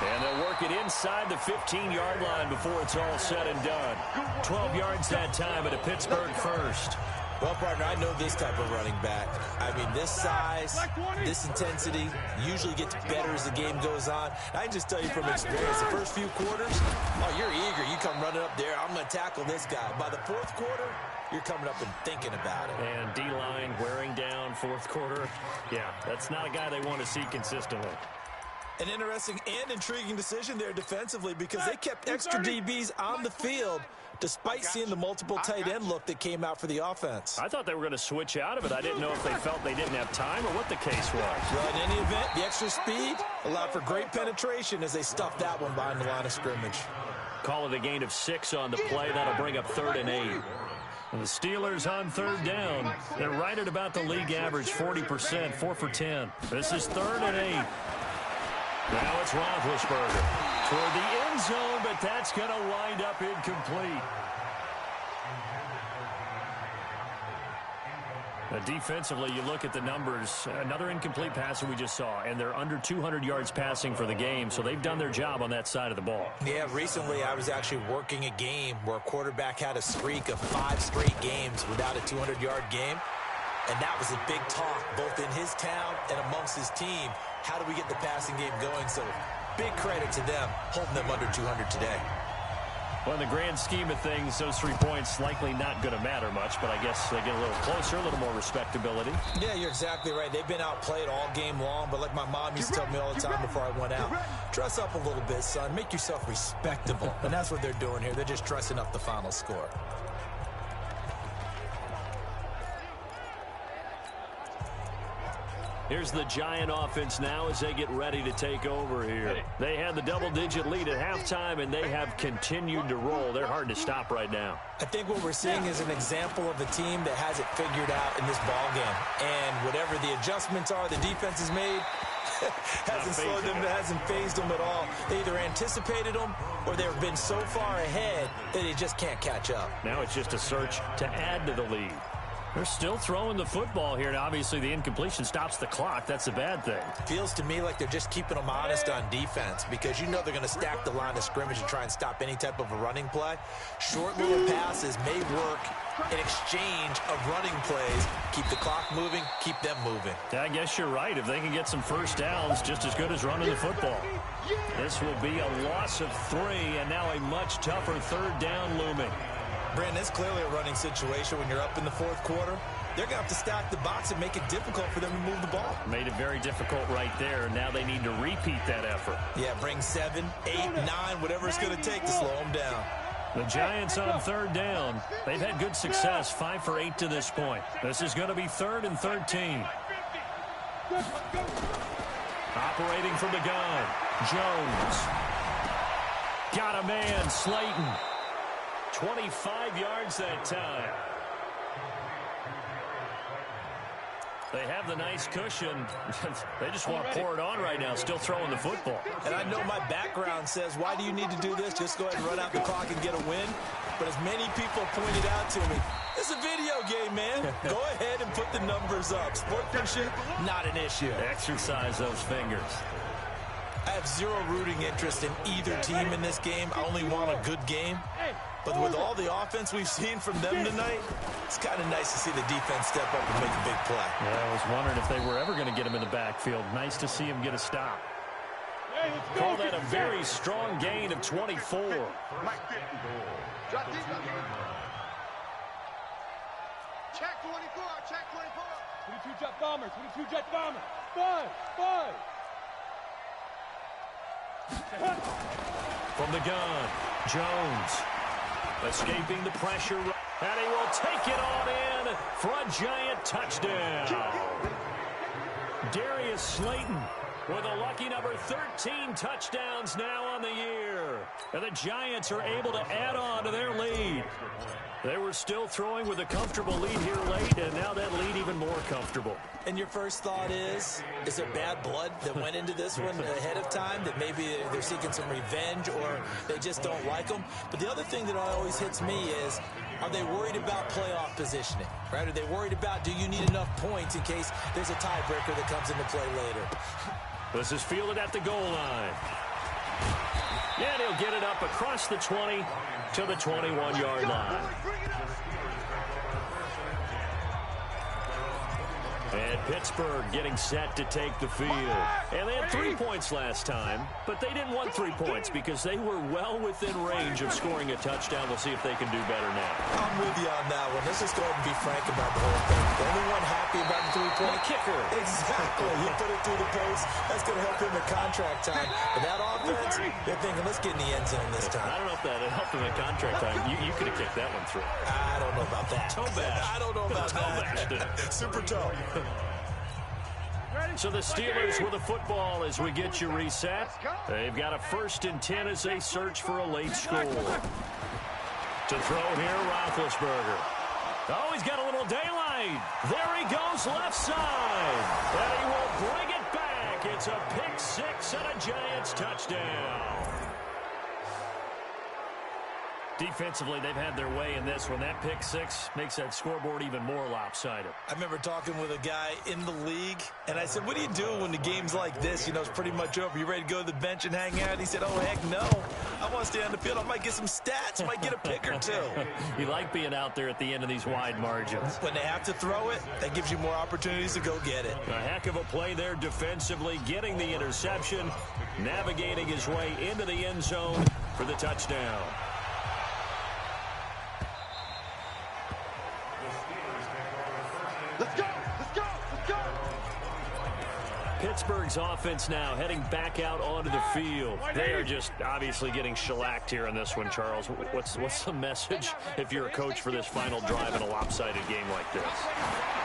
And they'll work it inside the 15-yard line before it's all said and done. 12 yards that time at a Pittsburgh first. Well, partner, I know this type of running back. I mean, this size, this intensity usually gets better as the game goes on. I can just tell you from experience, the first few quarters, oh, you're eager. You come running up there, I'm going to tackle this guy. By the 4th quarter, you're coming up and thinking about it. And D-line wearing down 4th quarter. Yeah, that's not a guy they want to see consistently. An interesting and intriguing decision there defensively because they kept extra DBs on the field despite seeing the multiple tight end look that came out for the offense. I thought they were going to switch out of it. I didn't know if they felt they didn't have time or what the case was. Well, in any event, the extra speed allowed for great penetration as they stuffed that one behind the line of scrimmage. Call it a gain of 6 on the play. That'll bring up 3rd and 8. And the Steelers on 3rd down. They're right at about the league average, 40%, 4 for 10. This is 3rd and 8. Now it's Roethlisberger toward the end zone, but that's going to wind up incomplete. Defensively, you look at the numbers. Another incomplete passer we just saw, and they're under 200 yards passing for the game, so they've done their job on that side of the ball. Yeah, recently I was actually working a game where a quarterback had a streak of 5 straight games without a 200-yard game, and that was a big talk both in his town and amongst his team. How do we get the passing game going? So big credit to them holding them under 200 today. Well, in the grand scheme of things, those 3 points likely not going to matter much, but I guess they get a little closer, a little more respectability. Yeah, you're exactly right. They've been outplayed all game long, but like my mom used to tell me all the time before I went out, dress up a little bit, son. Make yourself respectable. And that's what they're doing here. They're just dressing up the final score. Here's the Giant offense now as they get ready to take over here. They had the double-digit lead at halftime, and they have continued to roll. They're hard to stop right now. I think what we're seeing is an example of a team that has it figured out in this ball game. And whatever the adjustments are the defense has made, hasn't slowed them, hasn't phased them at all. They either anticipated them or they've been so far ahead that they just can't catch up. Now it's just a search to add to the lead. They're still throwing the football here, and obviously the incompletion stops the clock. That's a bad thing. Feels to me like they're just keeping them honest on defense because you know they're going to stack the line of scrimmage and try and stop any type of a running play. Short little passes may work in exchange of running plays. Keep the clock moving, keep them moving. I guess you're right. If they can get some first downs, just as good as running the football. This will be a loss of 3, and now a much tougher 3rd down looming. Brandon, it's clearly a running situation when you're up in the 4th quarter. They're going to have to stack the box and make it difficult for them to move the ball. Made it very difficult right there. Now they need to repeat that effort. Yeah, bring 7, 8, 9, whatever it's going to take to slow them down. The Giants on 3rd down. They've had good success, 5 for 8 to this point. This is going to be 3rd and 13. Operating from the gun, Jones. Got a man, Slayton. 25 yards that time. They have the nice cushion. They just want to pour it on right now, still throwing the football. And I know my background says, why do you need to do this? Just go ahead and run out the clock and get a win. But as many people pointed out to me, it's a video game, man. Go ahead and put the numbers up. Sportsmanship, not an issue. Exercise those fingers. I have zero rooting interest in either team in this game. I only want a good game. But with all the offense we've seen from them tonight, it's kind of nice to see the defense step up and make a big play. Yeah, I was wondering if they were ever going to get him in the backfield. Nice to see him get a stop. Call that a very strong gain of 24. Check 24, check 24. 22 jet bomber, 22 jet bomber. 5. From the gun, Jones. Escaping the pressure, and he will take it on in for a Giant touchdown. Darius Slayton with a lucky number 13 touchdowns now on the year. And the Giants are able to add on to their lead. They were still throwing with a comfortable lead here late, and now that lead even more comfortable. And your first thought is there bad blood that went into this one ahead of time, that maybe they're seeking some revenge or they just don't like them? But the other thing that always hits me is, are they worried about playoff positioning, right? Are they worried about, do you need enough points in case there's a tiebreaker that comes into play later? This is fielded at the goal line. And he'll get it up across the 20 to the 21-yard line. And Pittsburgh getting set to take the field. And they had 3 points last time, but they didn't want 3 points because they were well within range of scoring a touchdown. We'll see if they can do better now. I'm with you on that one. Let's just go ahead and be frank about the whole thing. The only one happy about the 3 point. Kicker. Exactly. He put it through the post. That's going to help him in contract time. But that offense, they're thinking, let's get in the end zone this time. I don't know if that helped him in contract time. You could have kicked that one through. I don't know about that. Toe bash. I don't know about that. Super toe. So the Steelers with the football as we get you reset. They've got a 1st and 10 as they search for a late score. To throw here, Roethlisberger. Oh, he's got a little daylight. There he goes, left side. And he will bring it back. It's a pick 6 and a Giants touchdown. Defensively, they've had their way in this one. That pick 6 makes that scoreboard even more lopsided. I remember talking with a guy in the league, and I said, what do you do when the game's like this? You know, it's pretty much over. You ready to go to the bench and hang out? He said, oh, heck no. I want to stay on the field. I might get some stats. I might get a pick or two. You like being out there at the end of these wide margins. When they have to throw it, that gives you more opportunities to go get it. A heck of a play there defensively, getting the interception, navigating his way into the end zone for the touchdown. Let's go! Let's go! Let's go! Pittsburgh's offense now heading back out onto the field. They are just obviously getting shellacked here in this one, Charles. What's the message if you're a coach for this final drive in a lopsided game like this?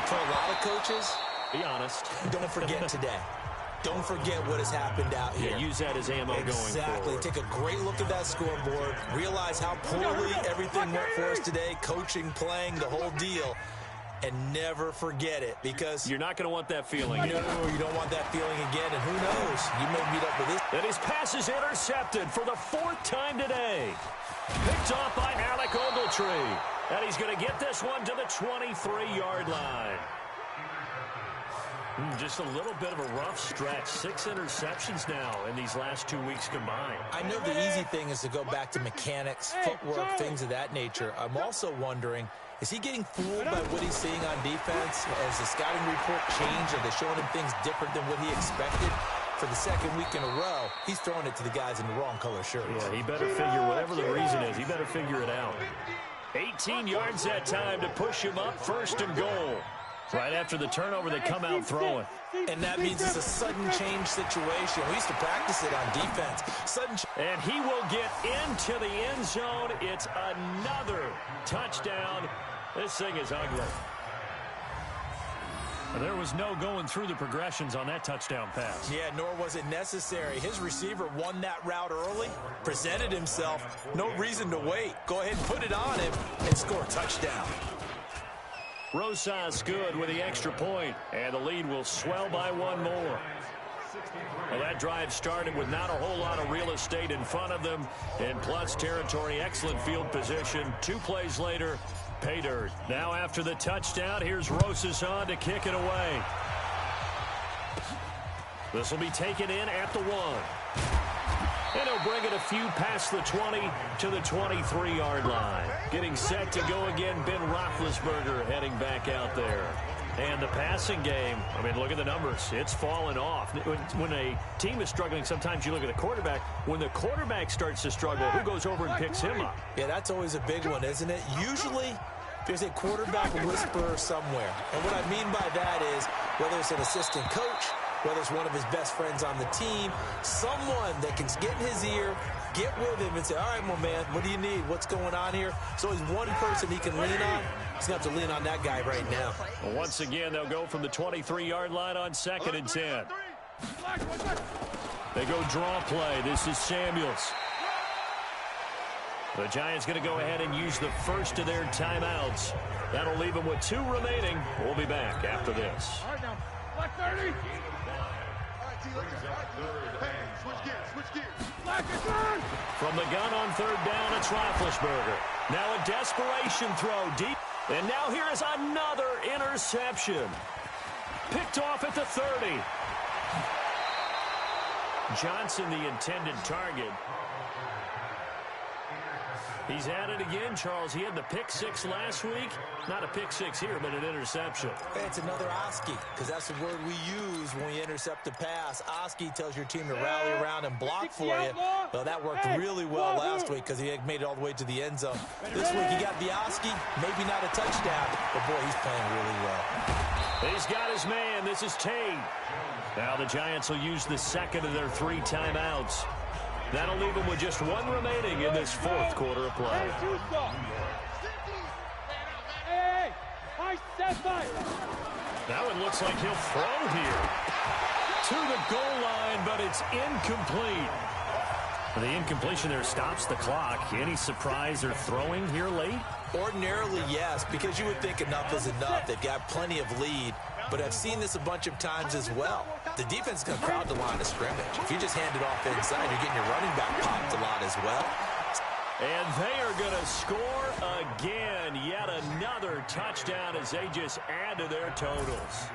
For a lot of coaches, be honest. Don't forget today. Don't forget what has happened out here. Yeah, use that as ammo going forward. Exactly. Take a great look at that scoreboard. Realize how poorly everything went for us today. Coaching, playing, the whole deal. And never forget it, because you're not going to want that feeling. No, you don't want that feeling again, and who knows? You may meet up with this. And his pass is intercepted for the 4th time today. Picked off by Alec Ogletree. And he's going to get this one to the 23-yard line. Just a little bit of a rough stretch. 6 interceptions now in these last 2 weeks combined. I know the easy thing is to go back to mechanics, footwork, things of that nature. I'm also wondering, is he getting fooled by what he's seeing on defense? Has the scouting report changed? Are they showing him things different than what he expected? For the 2nd week in a row, he's throwing it to the guys in the wrong color shirts. Yeah, he better figure, whatever the reason is, he better figure it out. 18 yards that time to push him up, 1st and goal. Right after the turnover, they come out throwing. And that means it's a sudden change situation. We used to practice it on defense. And he will get into the end zone. It's another touchdown. This thing is ugly. There was no going through the progressions on that touchdown pass. Yeah, nor was it necessary. His receiver won that route early, presented himself. No reason to wait. Go ahead and put it on him and score a touchdown. Rosas good with the extra point, and the lead will swell by 1 more. Well, that drive started with not a whole lot of real estate in front of them. In plus territory, excellent field position. 2 plays later, pay dirt. Now after the touchdown, here's Rosas on to kick it away. This will be taken in at the 1. And he'll bring it a few past the 20 to the 23-yard line. Getting set to go again, Ben Roethlisberger heading back out there. And the passing game, I mean, look at the numbers. It's fallen off. When a team is struggling, sometimes you look at the quarterback. When the quarterback starts to struggle, who goes over and picks him up? Yeah, that's always a big one, isn't it? Usually, there's a quarterback whisperer somewhere. And what I mean by that is, whether it's an assistant coach, whether it's one of his best friends on the team, someone that can get in his ear, get with him and say, all right, my man, what do you need? What's going on here? So he's one person he can lean on. He's going to have to lean on that guy right now. Well, once again, they'll go from the 23-yard line on 2nd and 10. They go draw play. This is Samuels. The Giants going to go ahead and use the first of their timeouts. That'll leave them with 2 remaining. We'll be back after this. All right, now. Black 30. From the gun on 3rd down, it's Roethlisberger. Now a desperation throw deep. And now here is another interception. Picked off at the 30. Johnson, the intended target. He's at it again, Charles. He had the pick 6 last week. Not a pick 6 here, but an interception. It's another Oski, because that's the word we use when we intercept a pass. Oski tells your team to rally around and block for you. Well, that worked really well last week because he made it all the way to the end zone. This week he got the Oski, maybe not a touchdown, but boy, he's playing really well. He's got his man. This is Tate. Now the Giants will use the second of their 3 timeouts. That'll leave them with just 1 remaining in this 4th quarter of play. Now it looks like he'll throw here. To the goal line, but it's incomplete. The incompletion there stops the clock. Any surprise they're throwing here late? Ordinarily, yes, because you would think enough is enough. They've got plenty of lead, but I've seen this a bunch of times as well. The defense is going to crowd the line of scrimmage. If you just hand it off inside, you're getting your running back popped a lot as well. And they are going to score again. Yet another touchdown as they just add to their totals.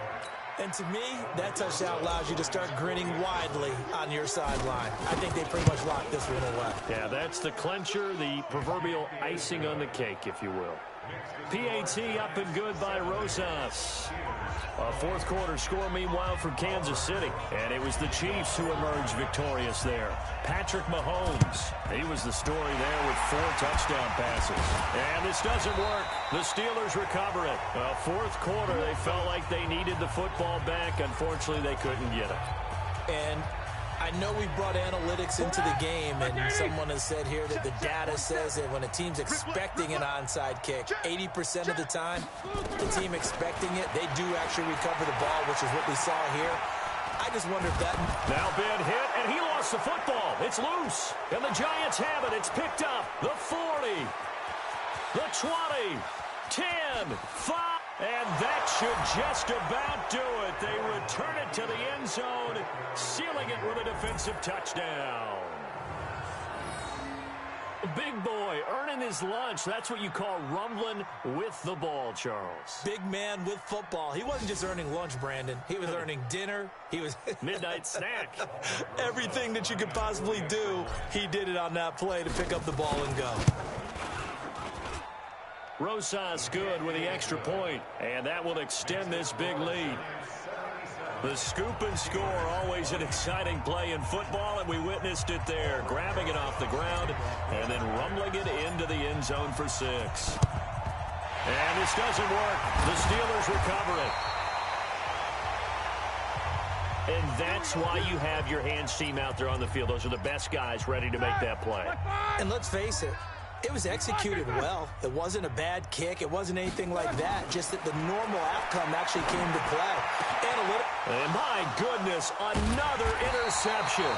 And to me, that touchdown allows you to start grinning widely on your sideline. I think they pretty much locked this one away. Yeah, that's the clincher, the proverbial icing on the cake, if you will. PAT up and good by Rosas. A 4th quarter score, meanwhile, from Kansas City. And it was the Chiefs who emerged victorious there. Patrick Mahomes, he was the story there with 4 touchdown passes. And this doesn't work. The Steelers recover it. Well, 4th quarter, they felt like they needed the football back. Unfortunately, they couldn't get it. And I know we brought analytics into the game, and someone has said here that the data says that when a team's expecting an onside kick, 80% of the time, the team expecting it, they do actually recover the ball, which is what we saw here. I just wonder if that... Now Ben hit, and he lost the football. It's loose, and the Giants have it. It's picked up. The 40, the 20, 10, 5. And that should just about do it. They return it to the end zone, sealing it with a defensive touchdown. Big boy earning his lunch. That's what you call rumbling with the ball, Charles. Big man with football. He wasn't just earning lunch, Brandon. He was earning dinner. He was midnight snack. Everything that you could possibly do, he did it on that play to pick up the ball and go. Rosas good with the extra point, and that will extend this big lead. The scoop and score, always an exciting play in football, and we witnessed it there, grabbing it off the ground and then rumbling it into the end zone for 6. And this doesn't work. The Steelers recover it. And that's why you have your hands team out there on the field. Those are the best guys ready to make that play. And let's face it, it was executed well. It wasn't a bad kick. It wasn't anything like that. Just that the normal outcome actually came to play. And my goodness, another interception.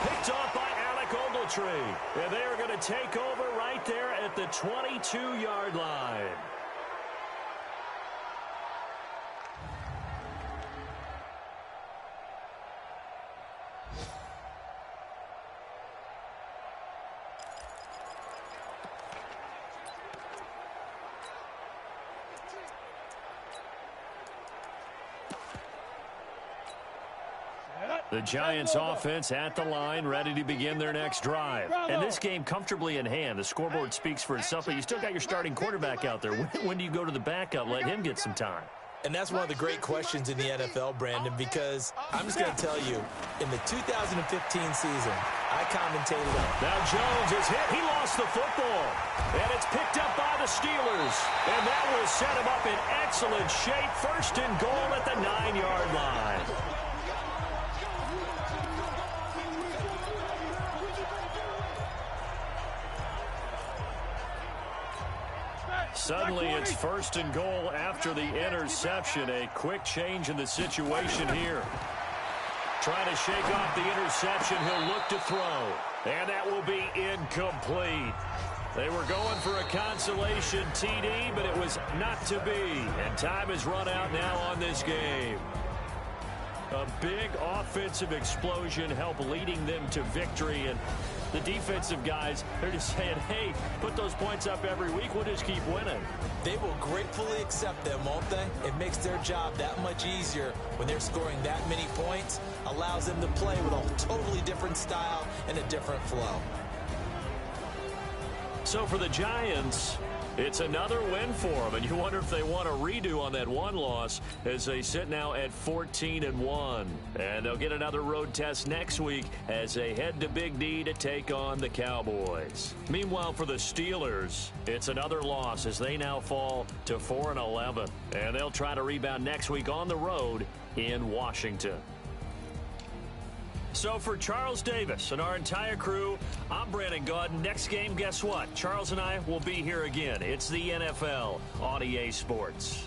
Picked off by Alec Ogletree. And they are going to take over right there at the 22-yard line. The Giants offense at the line, ready to begin their next drive. And this game comfortably in hand. The scoreboard speaks for itself, but you still got your starting quarterback out there. When do you go to the backup, let him get some time? And that's one of the great questions in the NFL, Brandon, because I'm just going to tell you, in the 2015 season, I commentated on. Now Jones is hit. He lost the football. And it's picked up by the Steelers. And that will set him up in excellent shape. First and goal at the 9-yard line. Suddenly it's first and goal after the interception. A quick change in the situation here. Trying to shake off the interception. He'll look to throw. And that will be incomplete. They were going for a consolation TD, but it was not to be. And time has run out now on this game. A big offensive explosion helped leading them to victory. And the defensive guys, they're just saying, hey, put those points up every week. We'll just keep winning. They will gratefully accept them, won't they? It makes their job that much easier when they're scoring that many points. Allows them to play with a totally different style and a different flow. So for the Giants, It's another win for them, and you wonder if they want a redo on that one loss as they sit now at 14-1. And they'll get another road test next week as they head to Big D to take on the Cowboys. Meanwhile, for the Steelers, it's another loss as they now fall to 4-11. And they'll try to rebound next week on the road in Washington. So for Charles Davis and our entire crew, I'm Brandon Gaudin. Next game, guess what? Charles and I will be here again. It's the NFL on EA Sports.